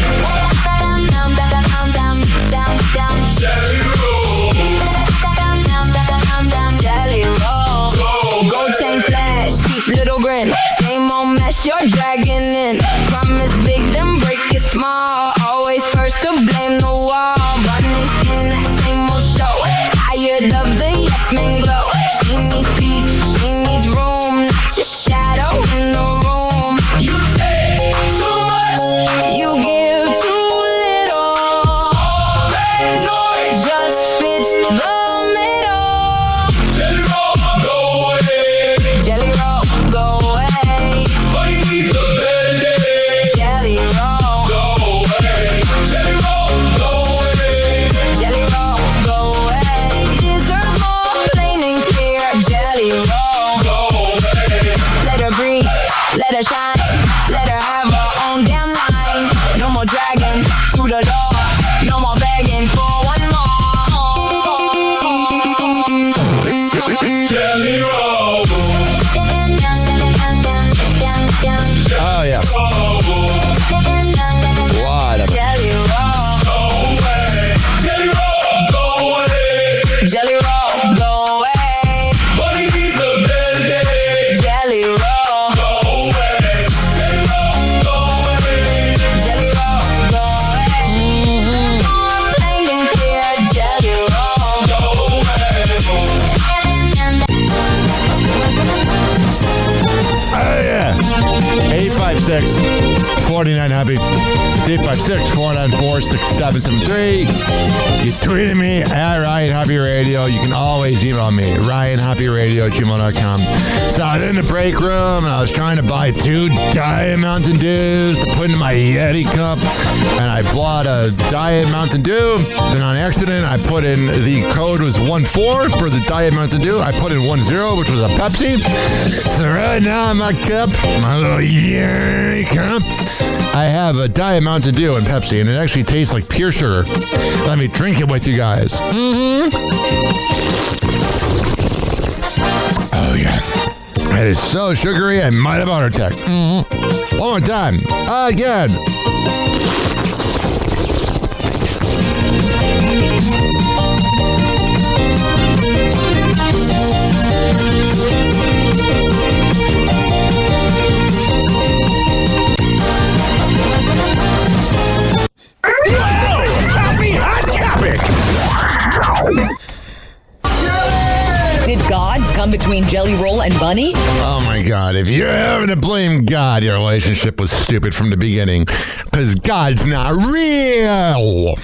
Jelly roll. Jelly roll. Gold chain flash, cheap little grin. Same old mess you're dragging in. Promise big, then break it small. Always first to blame the wall. Bunny's in that same old show. Tired of the yes men glow. She needs peace, she needs room. Not just shadow in the room. You take too much, you give too little. All that noise just fits the middle. Jelly roll, go away. Jelly roll, go away. Money needs a better day. Jelly roll, go away. Jelly roll, go away. Jelly roll, go away. She deserves more, plain and clear. Jelly roll, go away. Let her breathe, let her shine, let her have her own damn line. No more dragging through the door, no more begging for one more. Jelly roll. Oh, yeah. Whatever. Jelly roll. Go away. Jelly roll. Go away. Jelly roll. Go away. Money needs a better day. Jelly roll. Go away. Jelly roll. Go away. Jelly roll. Go away. Plain and clear. Jelly roll. Go Oh, yeah. 856-49 Happy. It's 856-494-6773. You tweeted me at Ryan Happy Radio. You can always email me, RyanHappyRadio@gmail.com. So I was in the break room and I was trying to buy 2 Diet Mountain Dews to put in my Yeti cup. And I bought a Diet Mountain Dew. Then on accident, I put in the code was 14 for the Diet Mountain Dew. I put in 10, which was a Pepsi. So right now in my cup, my little Yeti cup, I have a Diet Mountain Mountain Dew and Pepsi, and it actually tastes like pure sugar. Let me drink it with you guys. Oh, yeah. It is so sugary, I might have a heart attack. One more time. Again. Happy Hot Topic! Did God come between Jelly Roll and Bunny? Oh my God, if you're having to blame God, your relationship was stupid from the beginning. Because God's not real.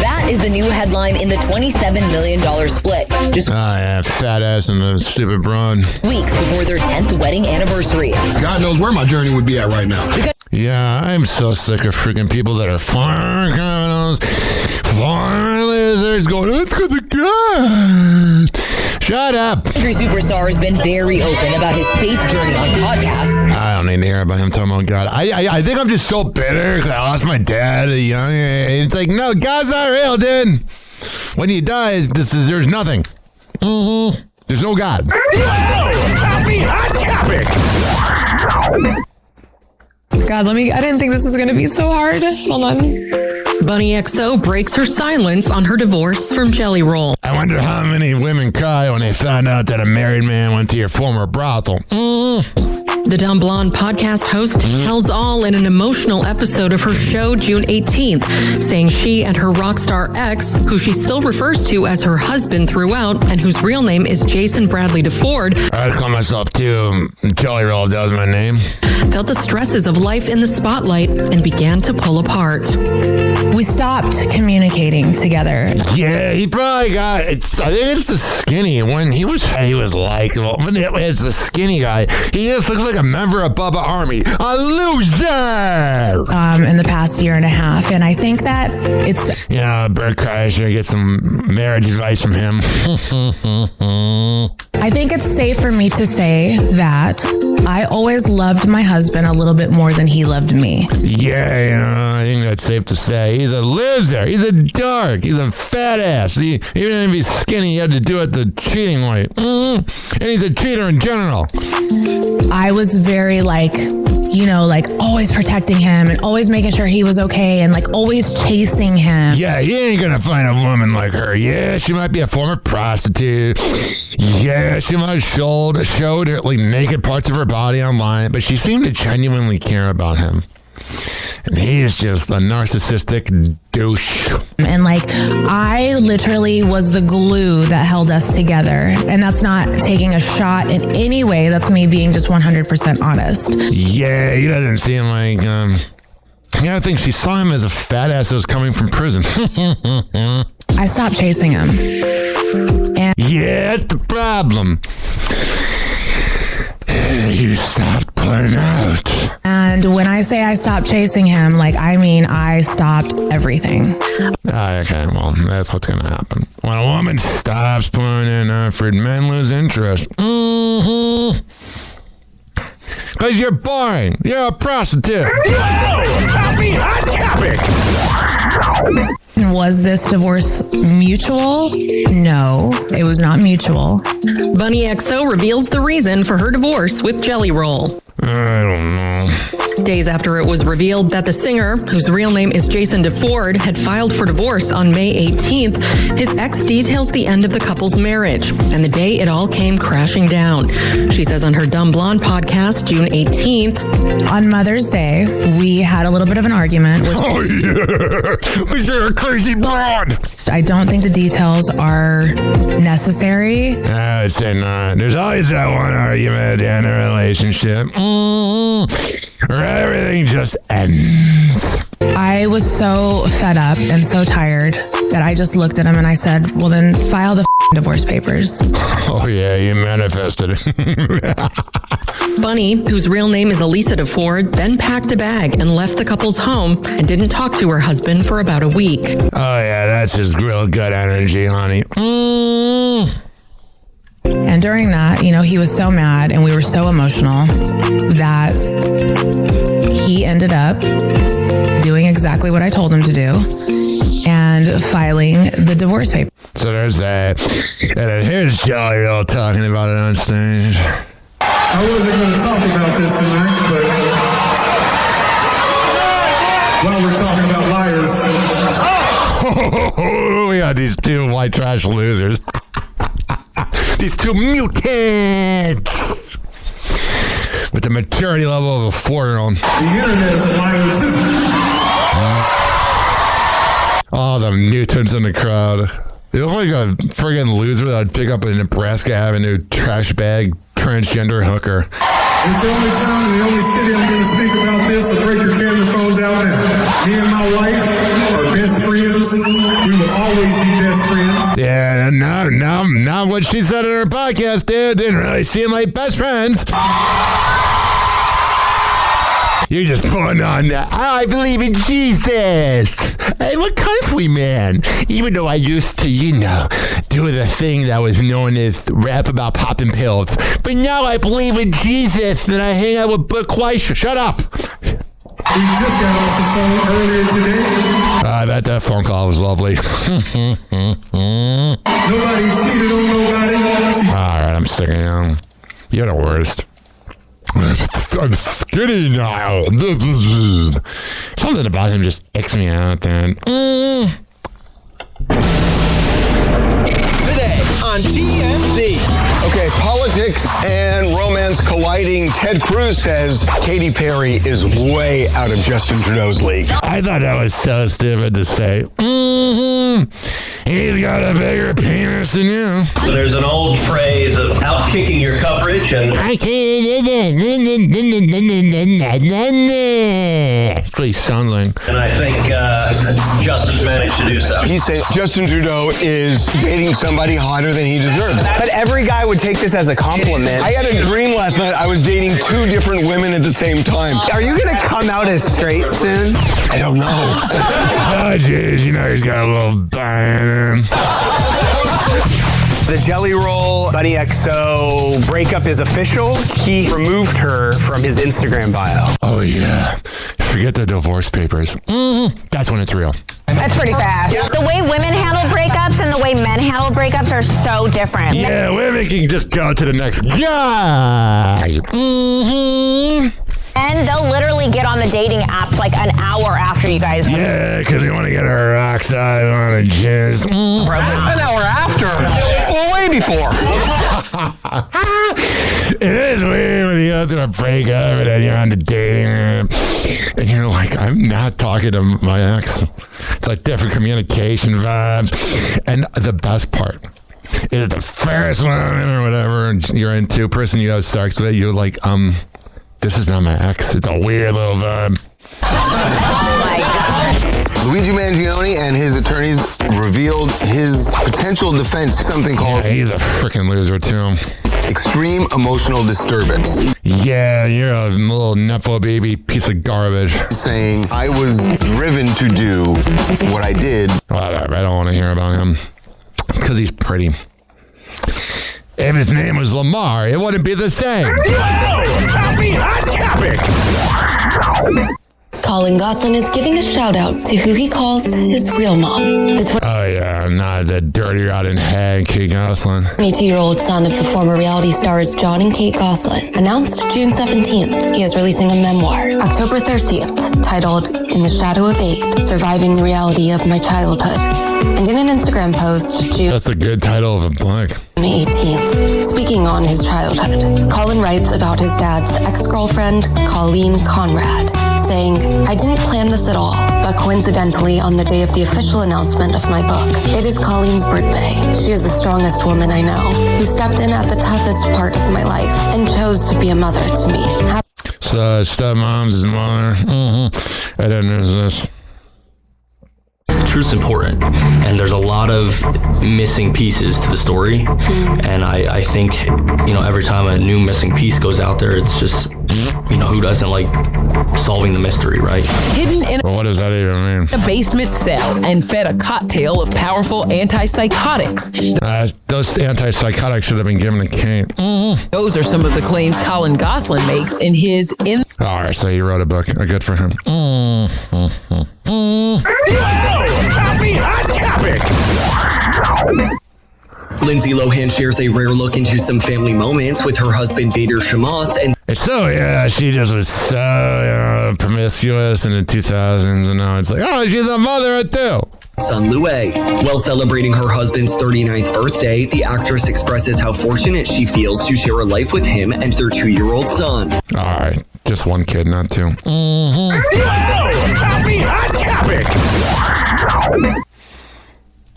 That is the new headline in the $27 million split. Just yeah, fat ass and a stupid broad. Weeks before their 10th wedding anniversary. God knows where my journey would be at right now. Yeah, I'm so sick of freaking people that are farm criminals, farm lizards going, let's go to God. Shut up. Country superstar has been very open about his faith journey on podcasts. I don't need to hear about him talking about God. I think I'm just so bitter because I lost my dad at a young age. It's like, no, God's not real, dude. When you die, there's nothing. There's no God. Happy Hot Topic! God, I didn't think this was going to be so hard. Hold on. Bunny XO breaks her silence on her divorce from Jelly Roll. I wonder how many women cried when they found out that a married man went to your former brothel. The Dumb Blonde podcast host tells all in an emotional episode of her show June 18th, saying she and her rock star ex, who she still refers to as her husband throughout, and whose real name is Jason Bradley DeFord. I'd call myself too. Jelly Roll, that was my name. Felt the stresses of life in the spotlight and began to pull apart. We stopped communicating together. Yeah, he probably got. I think it's the skinny. When he was likable. When it's the skinny guy, he just looks like a member of Bubba Army. A loser. In the past year and a half, and I think that it's. Yeah, Bert Kreischer, get some marriage advice from him. I think it's safe for me to say that I always loved my husband a little bit more than he loved me. Yeah, I think that's safe to say. He's a loser. He's a dork. He's a fat ass. Even if he's skinny, he had to do it the cheating way. And he's a cheater in general. I was very always protecting him and always making sure he was okay and always chasing him. Yeah, you ain't gonna find a woman like her. Yeah, she might be a former prostitute. Yeah, she might have showed naked parts of her body online, but she seemed to genuinely care about him. And he is just a narcissistic douche. And I literally was the glue that held us together. And that's not taking a shot in any way. That's me being just 100% honest. Yeah, he doesn't seem like, I think she saw him as a fat ass that was coming from prison. I stopped chasing him. And yeah, that's the problem. You stopped putting out. And when I say I stopped chasing him, I mean I stopped everything. Okay, well, that's what's going to happen. When a woman stops putting in effort, men lose interest. Because you're boring. You're a prostitute. Happy Hot Topic! Was this divorce mutual? No, it was not mutual. Bunny XO reveals the reason for her divorce with Jelly Roll. I don't know. Days after it was revealed that the singer, whose real name is Jason DeFord, had filed for divorce on May 18th, his ex details the end of the couple's marriage and the day it all came crashing down. She says on her Dumb Blonde podcast, June 18th. On Mother's Day, we had a little bit of an argument. Oh, yeah. Because you're a crazy broad. I don't think the details are necessary. I would say not. There's always that one argument at the end of a relationship. Or everything just ends. I was so fed up and so tired that I just looked at him and I said, well, then file the divorce papers. Oh, yeah, you manifested it. Bunny, whose real name is Elisa DeFord, then packed a bag and left the couple's home and didn't talk to her husband for about a week. Oh, yeah, that's just real good energy, honey. And during that, he was so mad and we were so emotional that he ended up doing exactly what I told him to do and filing the divorce papers. So there's that. And then here's Jelly Roll talking about it on stage. I wasn't going to talk about this tonight, but while we're talking about liars. We got these two white trash losers. These two mutants. With the maturity level of a 4-year-old. The internet's a liar too. All the mutants in the crowd. It looks like a friggin' loser that I'd pick up in Nebraska Avenue trash bag transgender hooker. It's the only time and the only city I'm going to speak about this, so break your camera phones out now. Me and my wife are best friends. We will always be best friends. Yeah, now what she said in her podcast, dude, didn't really seem like best friends. You're just pulling on that. I believe in Jesus. I'm a country man. Even though I used to, do the thing that was known as rap about popping pills. But now I believe in Jesus and I hang out with Brooke Weiss. Shut up. We just got off the phone earlier today. I bet that phone call was lovely. Nobody cheated on nobody. All right, I'm sick of you. You're the worst. I'm skinny now. Something about him just icks me out, then. Today on TMZ. Okay, politics and romance colliding. Ted Cruz says Katy Perry is way out of Justin Trudeau's league. I thought that was so stupid to say. He's got a bigger penis than you. So there's an old phrase of out-kicking your coverage and... That's what he sounds like. And I think Justin's managed to do so. He said Justin Trudeau is dating somebody hotter than he deserves. But every guy would take this as a compliment. I had a dream last night. I was dating 2 different women at the same time. Are you going to come out as straight soon? I don't know. Oh, jeez, he's got a little bang in him. The Jelly Roll Bunny XO breakup is official. He removed her from his Instagram bio. Oh, yeah. Forget the divorce papers. That's when it's real. That's pretty fast. The way women handle breakups and the way men handle breakups are so different. Yeah, women can just go to the next guy. And they'll literally get on the dating apps like an hour after you guys. Yeah, because we want to get our oxide on a jizz. An hour after. Well, way before. It is weird when you go through a breakup and then you're on the dating app and you're like, I'm not talking to my ex. It's like different communication vibes. And the best part is the first one or whatever, and you're into a person you have sex with, you're like, this is not my ex. It's a weird little vibe. Oh my God. Luigi Mangione and his attorneys revealed his potential defense, something called... Yeah, he's a freaking loser, too. Extreme emotional disturbance. Yeah, you're a little nepo baby piece of garbage. Saying, I was driven to do what I did. Whatever, I don't want to hear about him. Because he's pretty. If his name was Lamar, it wouldn't be the same. Happy Hot Topic! Colin Gosselin is giving a shout out to who he calls his real mom. Oh yeah, not the dirty rotten hag, Kate Gosselin. 22-year-old son of the former reality stars John and Kate Gosselin announced June 17th he is releasing a memoir, October 13th, titled In the Shadow of 8, Surviving the Reality of My Childhood. And in an Instagram post, June... That's a good title of a book. 18th, speaking on his childhood, Colin writes about his dad's ex-girlfriend, Colleen Conrad, saying, I didn't plan this at all, but coincidentally on the day of the official announcement of my book, it is Colleen's birthday. She is the strongest woman I know, who stepped in at the toughest part of my life and chose to be a mother to me. So stepmom's his mother. And then there's this. Truth's important, and there's a lot of missing pieces to the story, and I think, every time a new missing piece goes out there, it's just, who doesn't like solving the mystery, right? Hidden in what does that even mean? a basement cell and fed a cocktail of powerful antipsychotics. Those antipsychotics should have been given to Kate. Those are some of the claims Colin Gosselin makes in his... All right, so he wrote a book. Good for him. Happy Hot Topic! Lindsay Lohan shares a rare look into some family moments with her husband Bader Shammas and It's so, yeah, she just was so promiscuous in the 2000s, and now it's like, oh, she's a mother of two. son Louie. While celebrating her husband's 39th birthday, the actress expresses how fortunate she feels to share a life with him and their 2-year-old son. All right, just one kid, not two. Happy Hot Topic!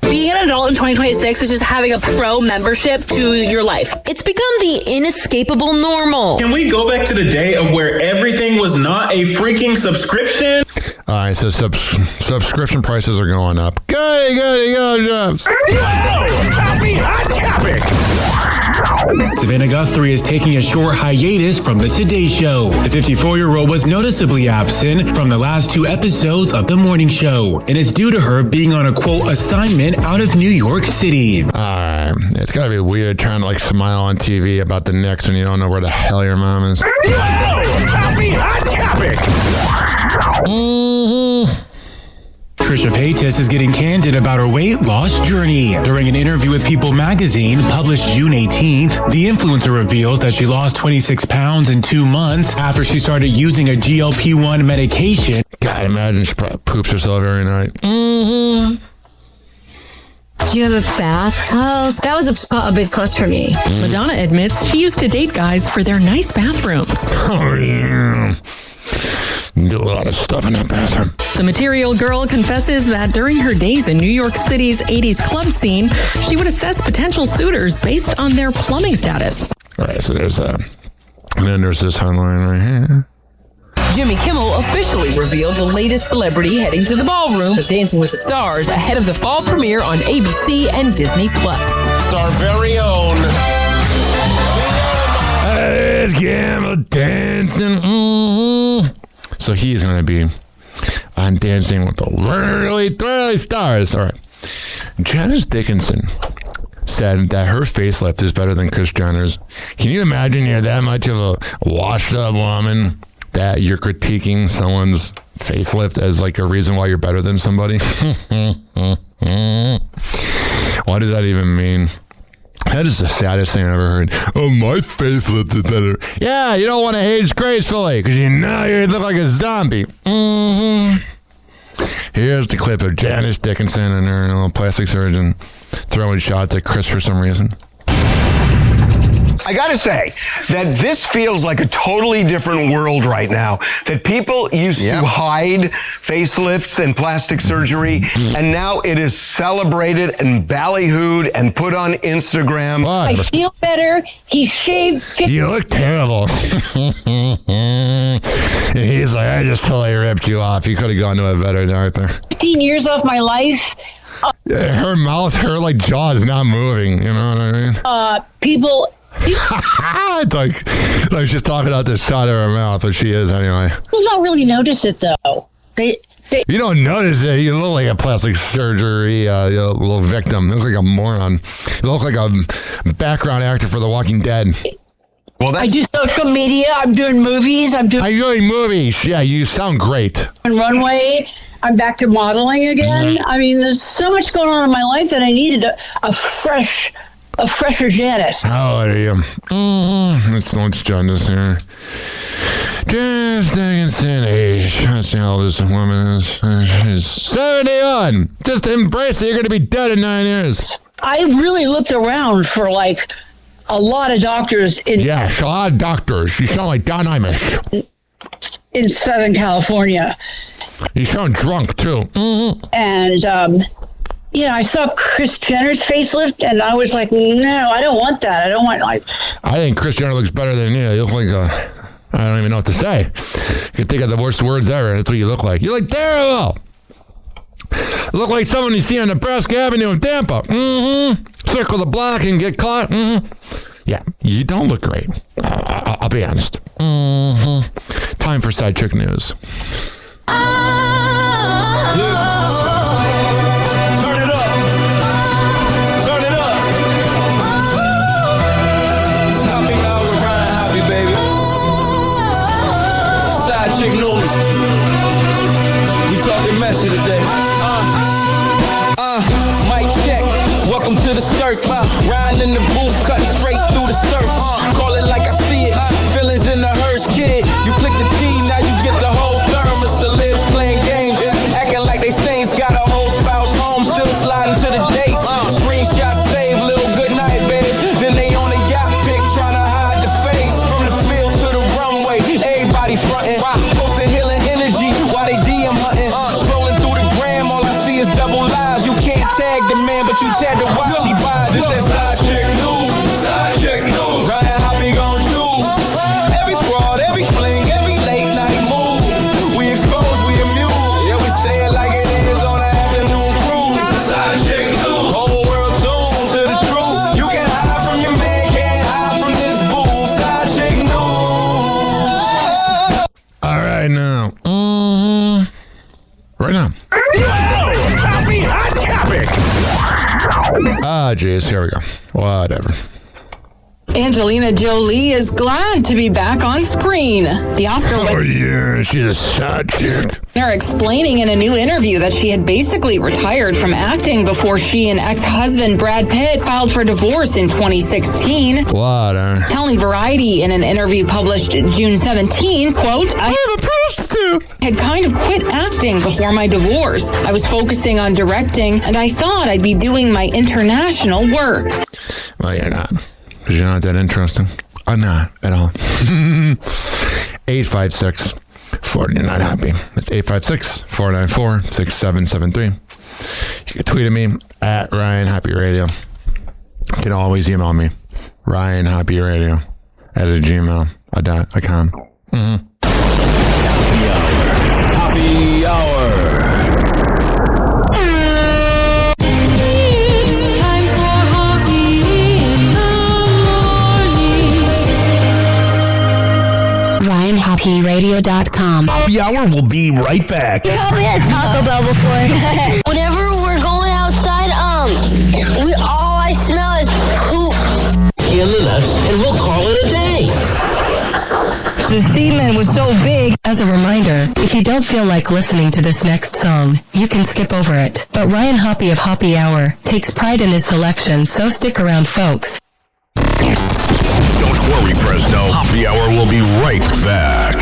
Being an adult in 2026 is just having a pro membership to your life. It's become the inescapable normal. Can we go back to the day of where everything was not a freaking subscription? All right, so subscription prices are going up. Go, jobs. Happy Hot Topic! Savannah Guthrie is taking a short hiatus from the Today Show. The 54-year-old was noticeably absent from the last 2 episodes of The Morning Show, and it's due to her being on a, quote, assignment out of New York City. All right, it's gotta be weird trying to, like, smile on TV about the Knicks when you don't know where the hell your mom is. Happy Hot Topic! Trisha Paytas is getting candid about her weight loss journey. During an interview with People magazine published June 18th, the influencer reveals that she lost 26 pounds in 2 months after she started using a GLP-1 medication. God, imagine she probably poops herself every night. Do you have a bath? Oh, that was a big plus for me. Madonna admits she used to date guys for their nice bathrooms. Oh, yeah. Do a lot of stuff in that bathroom. The Material Girl confesses that during her days in New York City's 80s club scene, she would assess potential suitors based on their plumbing status. All right, so there's that. And then there's this headline right here. Jimmy Kimmel officially revealed the latest celebrity heading to the ballroom of Dancing with the Stars ahead of the fall premiere on ABC and Disney+. Our very own. It's Kimmel dancing. So he's going to be on Dancing with the Really Stars. All right. Janice Dickinson said that her facelift is better than Kris Jenner's. Can you imagine you're that much of a washed-up woman that you're critiquing someone's facelift as like a reason why you're better than somebody? What does that even mean? That is the saddest thing I've ever heard. Oh, my facelift is better. Yeah, you don't want to age gracefully because you know you look like a zombie. Here's the clip of Janice Dickinson and her little plastic surgeon throwing shots at Kris for some reason. I gotta say that this feels like a totally different world right now. That people used to hide facelifts and plastic surgery, and now it is celebrated and ballyhooed and put on Instagram. I feel better. He shaved 50. You look terrible. And he's like, I just totally ripped you off. You could have gone to a better doctor. 15 years off my life. Her mouth, her like jaw is not moving. You know what I mean? People. It's like she's talking out the side of her mouth, or she is anyway. People don't really notice it though. You don't notice it. You look like a plastic surgery little victim. You look like a moron. You look like a background actor for The Walking Dead. Well, I do social media. I'm doing movies. I'm doing movies. Yeah, you sound great. On runway. I'm back to modeling again. I mean, there's so much going on in my life that I needed a fresher Janice. How old are you? Let's launch Janice here. Janice Dickinson age. Let's see how old this woman is. She's 71. Just embrace it. You're going to be dead in 9 years. I really looked around for like a lot of doctors in. Yeah, a lot of doctors. You sound like Don Amish. In Southern California. You sound drunk too. And yeah, I saw Kris Jenner's facelift, and I was like, no, I don't want that. I don't want like. I think Kris Jenner looks better than you. You look like I don't even know what to say. You can think of the worst words ever. That's what you look like. You look terrible. You look like someone you see on Nebraska Avenue in Tampa. Circle the block and get caught. Yeah, you don't look great. I'll be honest. Time for Side Chick News. Chick news. We talking messy today. murk. Riding in the booth, cutting straight through the surf. Call it like I see it. Feelings in the hearse, kid. You click the P, now you get the whole thermos. The lips playing games, acting like they saints. Got a whole spouse home, still sliding to the dates. Screenshot save, little good night, babe. Then they on a yacht pic, trying to hide the face. From the field to the runway, everybody frontin'. Posting healing energy while they DM hunting. Scrolling through the gram, all I see is double lives. You can't tag the man, but you tag the watch he buys. This that side chick news. Side chick news. Ryan Hoppe gon' choose. Every fraud, every fling, every late night move. We expose, we amuse. Yeah, we say it like it is on an afternoon cruise. Side chick news. Whole world tuned to the truth. You can't hide from your man, can't hide from this booth. Side chick news. All right, now. Right now. Happy Hot Topic. Jeez, here we go. Whatever. Angelina Jolie is glad to be back on screen. The Oscar yeah, she's a sad chick. winner explaining in a new interview that she had basically retired from acting before she and ex-husband Brad Pitt filed for divorce in 2016. Whatever. Telling Variety in an interview published June 17, quote, I had kind of quit acting before my divorce. I was focusing on directing, and I thought I'd be doing my international work. Well, you're not. Because you're not that interesting. I'm not at all. 856-40. You're not happy. It's 856-494-6773. You can tweet at me at Ryan Happy Radio. You can always email me. Ryan Happy Radio at gmail.com. Happy Hour. RyanHappyRadio.com. Happy Hour will be right back. We had Taco Bell before. Whenever we're going outside, all I smell is poop. Handle us, and we'll call it a day. The semen was so big. As a reminder, if you don't feel like listening to this next song, you can skip over it. But Ryan Hoppe of Happy Hour takes pride in his selection, so stick around, folks. Don't worry, Fresno. Happy Hour will be right back.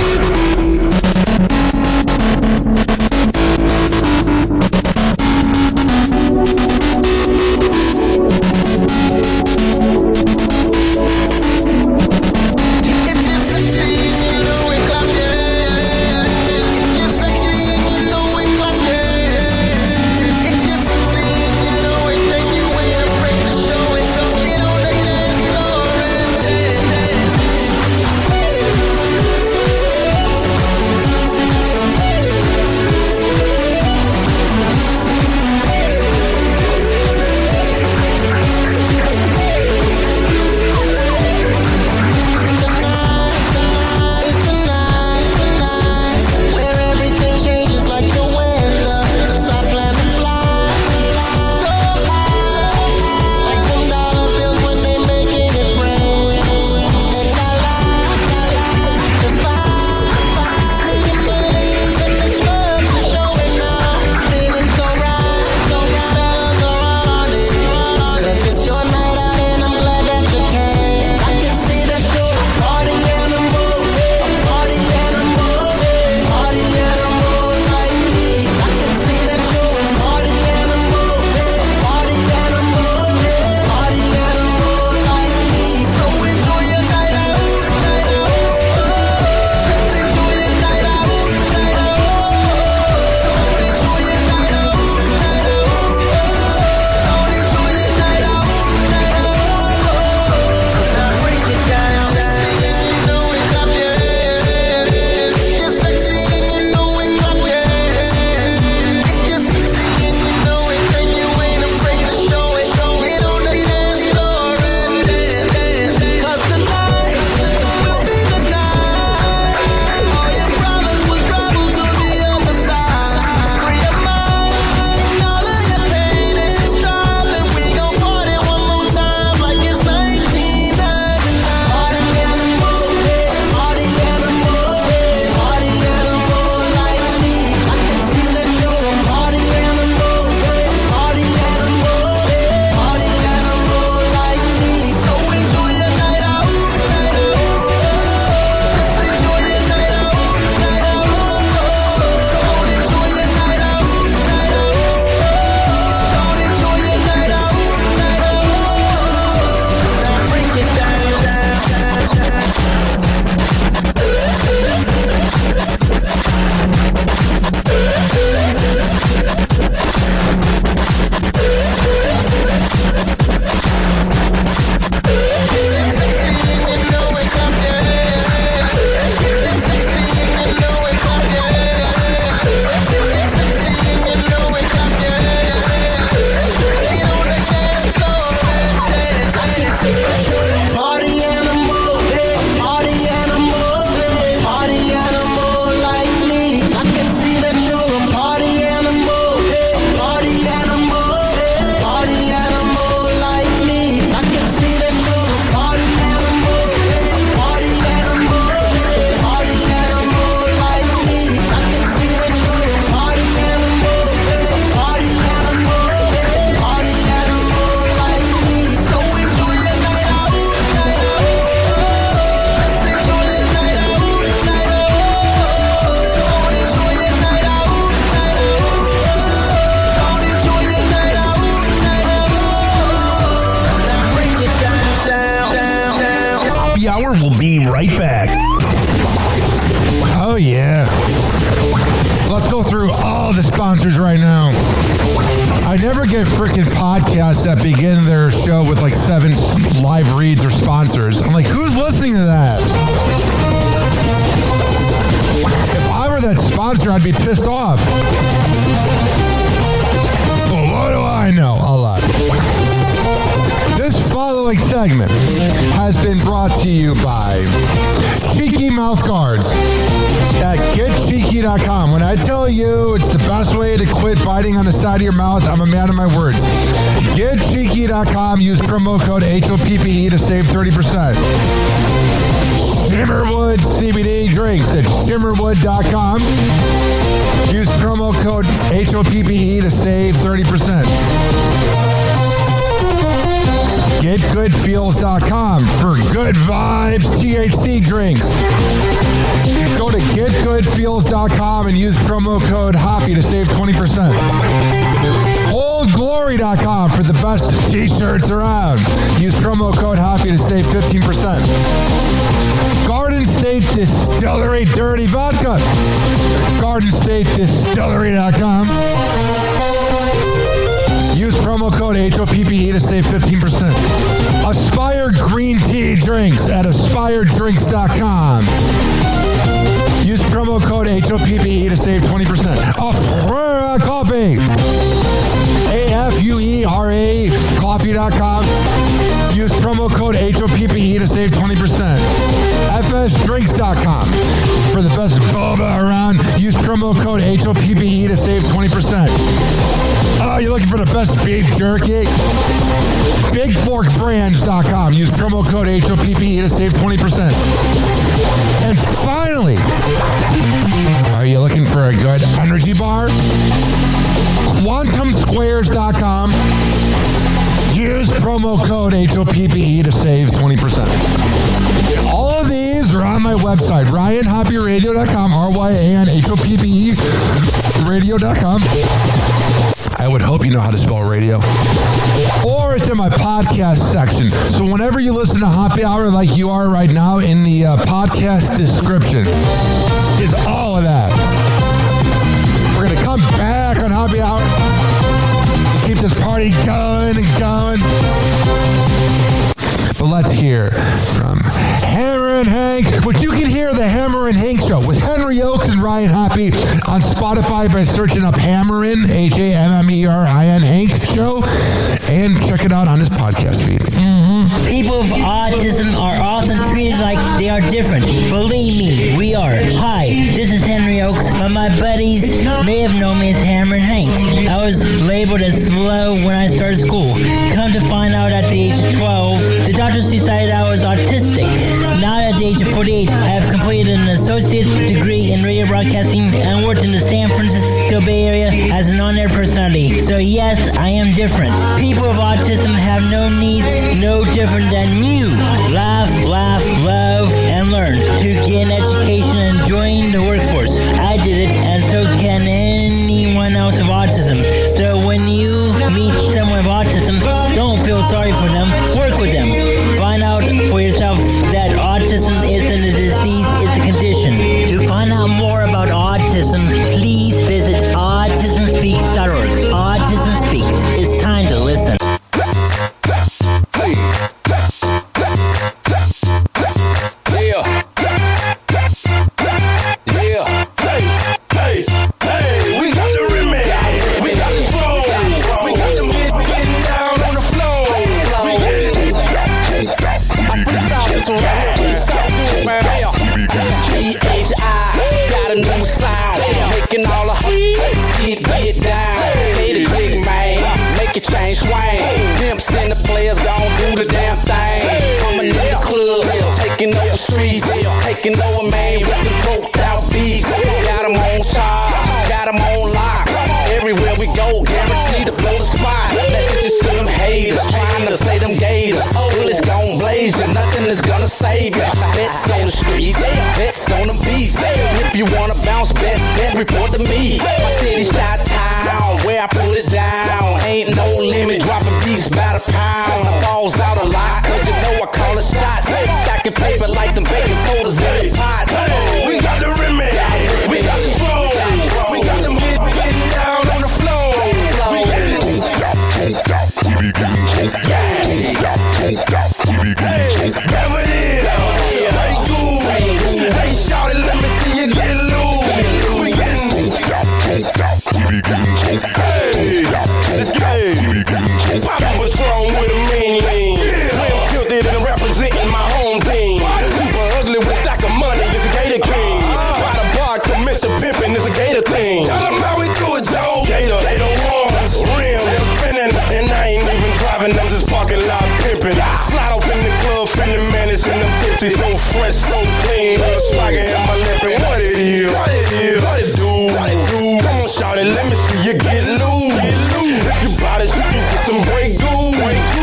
get freaking podcasts that begin their show with like 7 live reads or sponsors. I'm like, who's listening to that? If I were that sponsor, I'd be pissed off. Well, what do I know? A lot. This following segment has been brought to you by Cheeky Mouth Guards at getcheeky.com. When I tell you it's the best way to quit biting on the side of your mouth, I'm a man of my words. Getcheeky.com. Use promo code HOPPE to save 30%. Shimmerwood CBD drinks at shimmerwood.com. Use promo code HOPPE to save 30%. GetGoodFeels.com for good vibes THC drinks. Go to GetGoodFeels.com and use promo code HOPPY to save 20%. OldGlory.com for the best t-shirts around. Use promo code HOPPY to save 15%. Garden State Distillery Dirty Vodka. GardenStateDistillery.com. Use promo code HOPPE to save 15%. Aspire Green Tea Drinks at AspireDrinks.com. Use promo code HOPPE to save 20%. Afuera Coffee. AFUERA Coffee.com. Use promo code HOPPE to save 20%. FSDrinks.com. For the best boba around, use promo code HOPPE to save 20%. Oh, you're looking for the best beef jerky? BigForkBrands.com. Use promo code HOPPE to save 20%. And finally, are you looking for a good energy bar? QuantumSquares.com. Use promo code HOPPE to save 20%. All of these are on my website, RyanHoppyRadio.com, RYANHOPPE radio.com. I would hope you know how to spell radio. Or it's in my podcast section. So whenever you listen to Happy Hour like you are right now, in the podcast description is all of that. We're going to come back on Happy Hour. Keep this party going and going. But let's hear from Hammer and Hank, which you can hear the Hammer and Hank Show with Henry Oakes and Ryan Hoppe on Spotify by searching up Hammerin, HAMMERIN Hank Show, and check it out on his podcast feed. People with autism are often treated like they are different. Believe me, we are. Hi, this is Henry Oakes, but my buddies may have known me as Hammer and Hank. I was labeled as slow when I started school. Come to find out at the age of 12, the doctors decided I was autistic. Now at the age of 48, I have completed an associate's degree in radio broadcasting and worked in the San Francisco Bay Area as an on-air personality. So yes, I am different. People with autism have no needs, no different than you. Laugh, love, and learn to get an education and join the workforce. I did it, and so can anyone else with autism. So when you meet someone with autism, don't feel sorry for them. Work with them. Find out for yourself that autism isn't a disease, it's a condition. To find out more about autism, please visit autismspeaks.org. Autism Speaks. It's time to listen. Change swing, pimps and the players gon' do the damn thing. Coming in the club, taking over streets, taking over man with the coked out beats. Got them on charge, got them on lock. Everywhere we go, guaranteed to blow the spot. Messages to them haters, trying to say them gators. Bullets gon' blaze you, nothing is gonna save you. Bets on the streets, bets on the beats. If you wanna bounce, best bet report to me. My city shot town, where I put it down. Ain't no limit, dropping beats by the pound. I falls out a lot, cause you know I call it shots. Stacking paper like them baking sodas in the pot. We got the remedy, we got the flow, we got them getting down on the floor. Hey, shout it, let me see you get loose. Let's go. Poppin' Patron with a mean lean. Slim tilted and representing my home team. Super ugly with stack of money, it's a Gator King. By the bar, commission pimpin', it's a Gator thing. Tell them how we do it, Joe. Gator, they the ones. Rim, they're spinning, and I ain't even driving, I'm just parking lot pimpin'. Slide off in the club, feeling menace in them 50s. So fresh, so clean. Swagger in my lip, and what it is. What it do. Come on, shout it, let me see you get loose. If you bought it, you can get some great goo.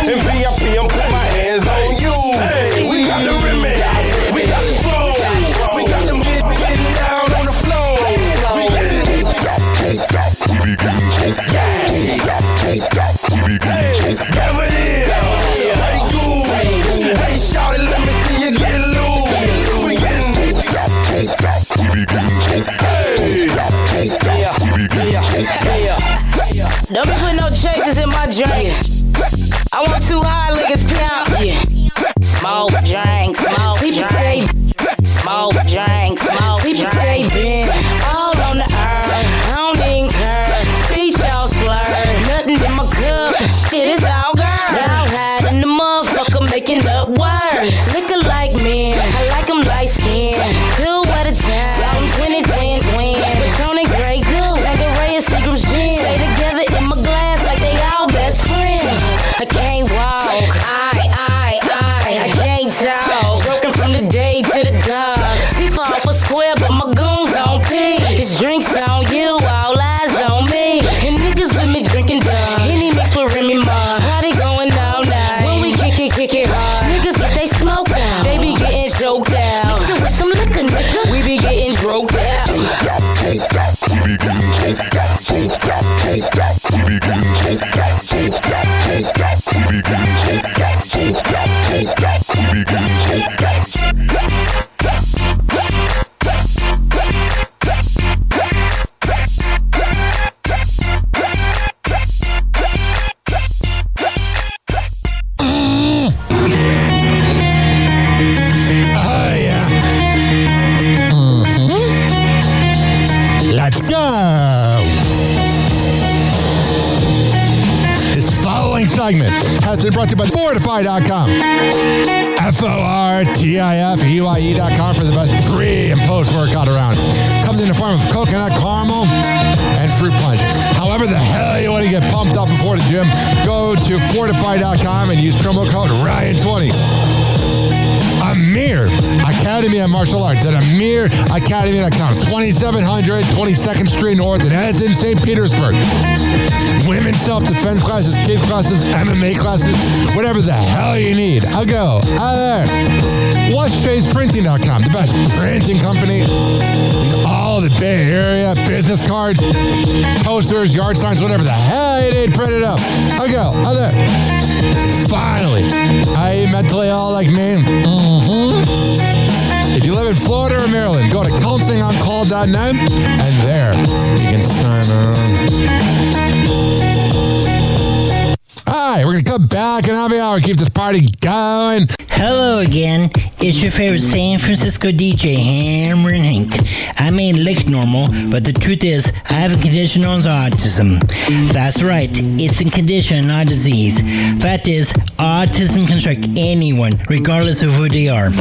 In VIP, I'm putting my hands on you. Hey, we got the remedy, we got the flow. We got them getting down on the floor. Hey, whatever it is. Hey, shout it, let me see you get loose. We getting Don't be putting no chasers in my drink. I want 2 high niggas pimp. Yeah. Smoke drink, smoke people drink. Smoke drink, smoke people say been all on the earth. I don't even care. Speech all slurred. Nothing in my cup. Shit is all girl. Now hiding the motherfucker making up words. Looking like men. I like them light skin. 2 at a time. I'm 20. Patron Grey Goose. Like a ray of Seagram's gin. Stay together in my glass like they all best friends. I can't walk. I can't talk. Working from the day to the dark. People off a square, but my goons on P. His drinks on you, all eyes on me. And niggas with me drinking dumb. Any mix with Remy Ma. Party going all night. When we kick it hard. Niggas get they smoke out. They be getting choked out. Mix it with some liquor, nigga. We be getting droked out. Let's go! This following segment has been brought to you by Fortify.com. FORTIFEYE.com for the best pre- and post-workout around. Comes in the form of coconut caramel and fruit punch. However the hell you want to get pumped up before the gym, go to Fortify.com and use promo code Ryan20. Amir Academy of Martial Arts at AmirAcademy.com. 2700 22nd Street North in Edmonton, St. Petersburg. Women's self-defense classes, kids classes, MMA classes, whatever the hell you need. I'll go out there. WatchChasePrinting.com, the best printing company in all of the Bay Area. Business cards, posters, yard signs, whatever the hell you need, print it up. I'll go out there. Finally, are you mentally ill like me? If you live in Florida or Maryland, go to counselingoncall.net and there you can sign on. All right, we're going to come back and happy hour. Keep this party going. Hello again. It's your favorite San Francisco DJ, Hammer and Hank. I may look normal, but the truth is, I have a condition known as autism. That's right, it's a condition, not a disease. Fact is, autism can strike anyone, regardless of who they are.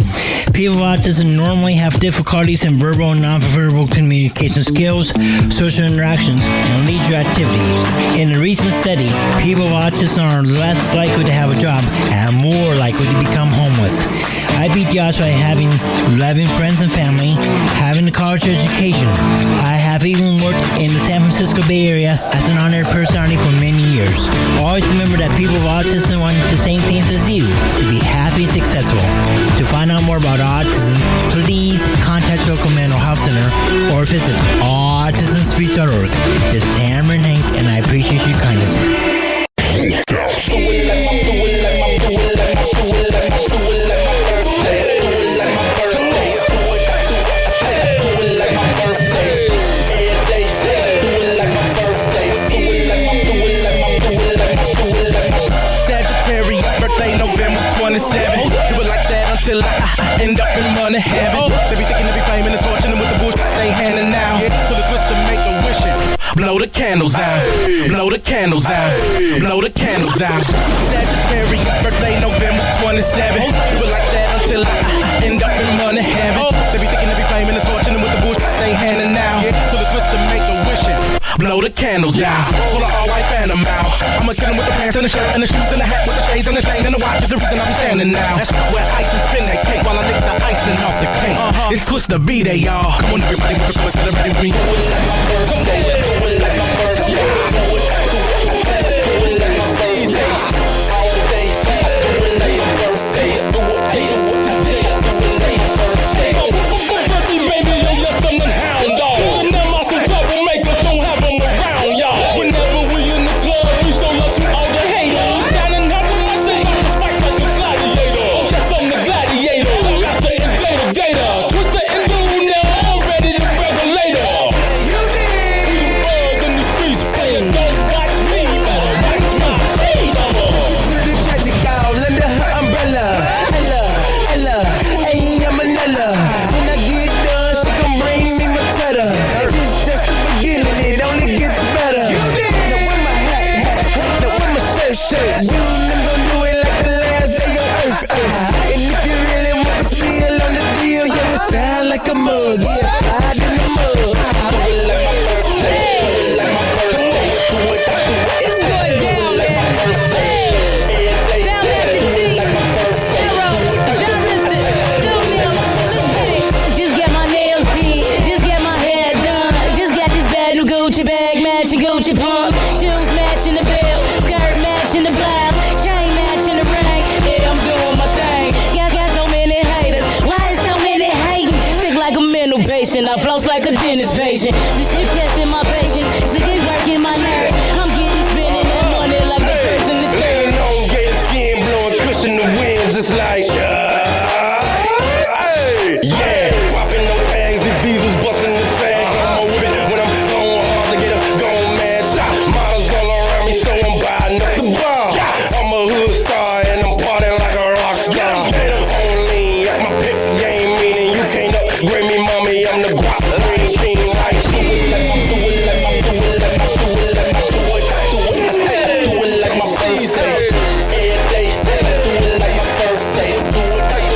People with autism normally have difficulties in verbal and non-verbal communication skills, social interactions, and leisure activities. In a recent study, people with autism are less likely to have a job and more likely to become homeless. I beat the odds by having loving friends and family, having a college education. I have even worked in the San Francisco Bay Area as an honored personality for many years. Always remember that people with autism want the same things as you, to be happy and successful. To find out more about autism, please contact your local mental health center or visit autismspeech.org. This is Hammer and Hank, and I appreciate your kindness. 27. Do it like that until I end up in money heaven. They be thinking they be faming and torching them with the bullshit they handing now. Pull a twist to make a wishing. Blow the candles out. Blow the candles out. Blow the candles out. Sagittarius birthday November 27. Do it like that until I end up in money heaven. They be thinking they be faming and torching them with the bullshit they handing now. Pull a twist to make a wishing. Blow the candles out. Pull an all-white phantom out. I'ma kill him with the pants and the shirt and the shoes and the hat with the shades and the chain and the watch is the reason I'm standing now. That's where ice and spin that cake while I lick the icing off the cake. It's Twist the B-Day, y'all. Come on, everybody, with the twist, celebrate with me. Do it like my birthday. Do it like my birthday. Do it like my birthday. All day. Do it like your birthday. Do it like your birthday. Baby, yo, yes, I'm the hound dog. Now my some troublemakers don't have them around, y'all. Whenever we in the club, we show love to all the haters. Standing up with my shit, I'm spiked like a gladiator. Yes, I'm the gladiator. That's the invader gator. Twist the interlude now, I'm ready to regulator. We the birds in the streets, playing don't watch me, better watch my feet. To the tragic girl under her umbrella. Ella, ayy, I'm Manila. When I get done, she gon' bring me my cheddar. It's just the beginning, it only gets better. Now with my hat, now with my shirt. You never do it like the last day on earth. And if you really want to spill on the deal, you will sound like a mug. Yeah, slide in the mud. Do it like my birthday. Do it like my birthday. Do it. It's going down, man. Just get my nails did, just get my hair done. Just got this bad new Gucci bag, matching Gucci pump. Shoes matching the belt, skirt matching the blouse, chain matching the ring. Yeah, I'm doing my thing. Y'all got so many haters, why is so many hating? Sick like a mental patient, I floss like a dentist patient. This shit testing my patience, sick is working my nerves. I'm getting spinning that money like the first and the third. Elongated skin blowing cushion the winds. It's like, yeah, popping no tags, these diesels busting the sag. I'm with it when I'm going hard to get a gone mad top. Models all around me, so I'm buying up the bar. I'm a hood star and I'm partying like a rock star. Only at my pip game, meaning you can't upgrade me, mommy. I'm the guap green king, like do it like my, do it like my, do it like my, do it like my, do it like my birthday. Every day, do it like my birthday. Do it like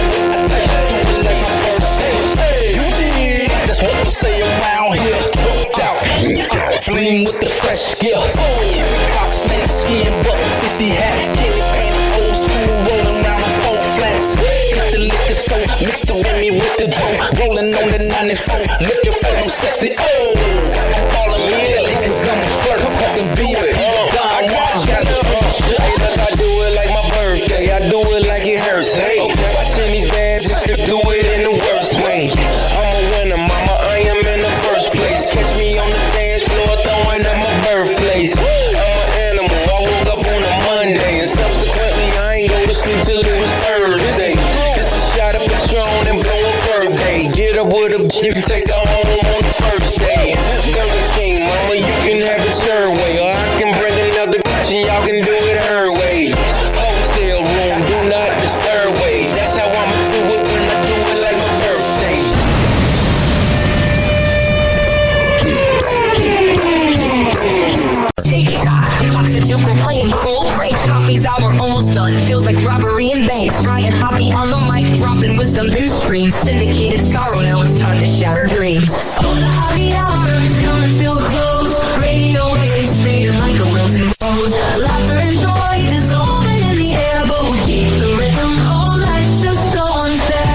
my birthday. You did. That's what we say around here. Booked out, bling with the fresh gear. Cock snake skin, buck 50 hat, candy paint, old school, rolling around on 4 flats. Hit the liquor store, mix the Remy with the dough, rolling on the 94, looking for them sexy. Oh, I'm calling me Kelly, cause I'm a flirt. Fucking VIP, Don Juan, got the shit. Hey, look, I do it like my birthday, I do it like it hurts. Hey, watching these bad just to do it in the worst way. I'm a winner, mama, I am in the first place. Catch me on the dance floor, throwing up my birthplace. I'm an animal, I woke up on a Monday, and subsequently I ain't go to sleep till it was Thursday. It's a shot of Patron and blow a birthday. Get up with a you can take her home on the first day. Burger King, mama, you can have it your way, or I can bring another bitch and y'all can do it her way. Hotel room, do not disturb way. That's how I'ma do it when I do it like my birthday. Oxygen playing cool breaks. Copies hour almost done. Feels like robbery in banks. Ryan Hoppe on the mic, dropping wisdom in streams. Syndicated sorrow, now it's time to shatter dreams. Oh, the Hoppe hour is coming to a close. Radio waves fading like a wilted rose. Laughter and joy dissolving in the air, but we keep the rhythm. Oh, life's just so unfair.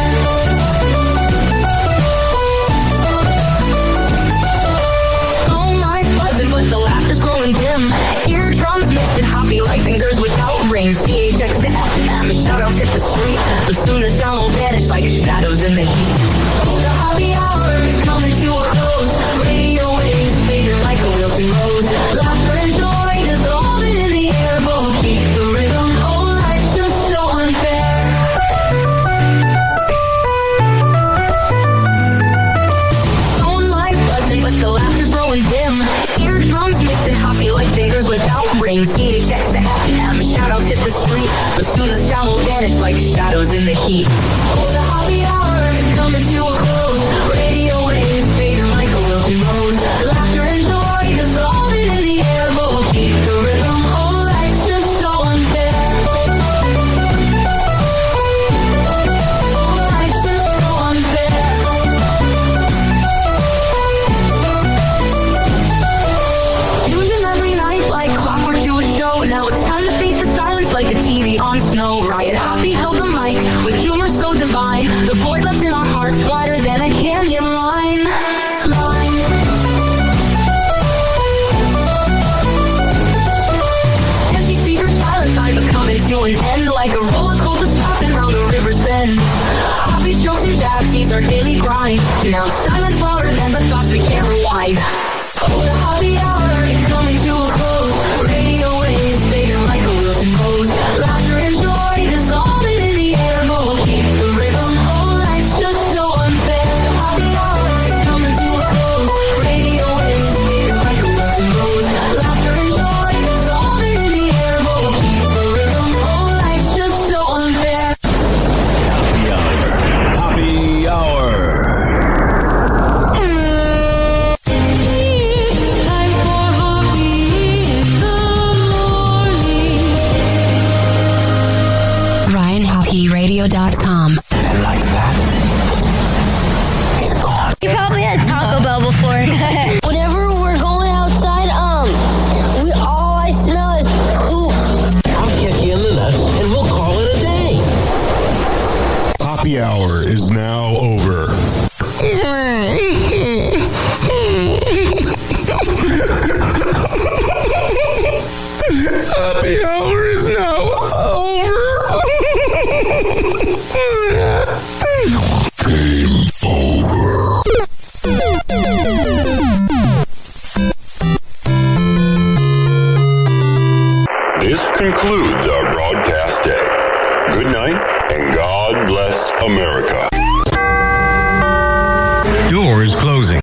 Oh, life's buzzing, but the laughter's growing dim. Eardrums mixing Hoppe like fingers without rings. DHX to FM, shout out to the street. But soon the sound will vanish like shadows in the heat. Oh, the Hoppe hour is coming to a close. Radio waves fading like a wilting rose. Laughter and joy dissolving in the air, but we'll keep the rhythm. Oh, life's just so unfair. Oh, life's buzzing, but the laughter's growing dim. Eardrums mixing Hoppe like fingers without rings. DHX to FM, shout out to the street. But soon the sound will vanish like shadows in the heat. Oh, the happy hour is coming to a close. Radio waves fading like a wilted rose. Laughter and joy dissolving in the air, but we'll keep the rhythm. Oh, life's just so unfair. Oh, life's just so unfair. Tuned in every night like clockwork to a show. Now it's time to face the silence like a TV on snow. Ryan Hoppe held the mic with humor so divine. The void left in our hearts wider than a canyon line. Empty speakers silent, I become into an end like a roller coaster stopping round the river's bend. Hoppe strokes and jabs, he's our daily grind. Now silence louder than the thoughts we can't rewind. Oh, the happy hour is coming to a close. Radio waves fading like a wilted rose. Laughter and joy dissolving in the air, but we'll keep the rhythm. Oh, life's just so unfair. The happy hour is coming to a close. Radio waves fading like a wilted rose. Laughter and joy dissolving in the air, but we'll keep the rhythm. Oh, life's just so unfair. Happy hour. Happy hour. RyanHoppeRadio.com. And like that, he's gone. You probably had Taco Bell before. Whenever we're going outside, all I smell is poop. I'll kick you in the nuts and we'll call it a day. Happy hour is now over. Happy hour is now over. Game over. This concludes our broadcast day. Good night and God bless America. Doors closing.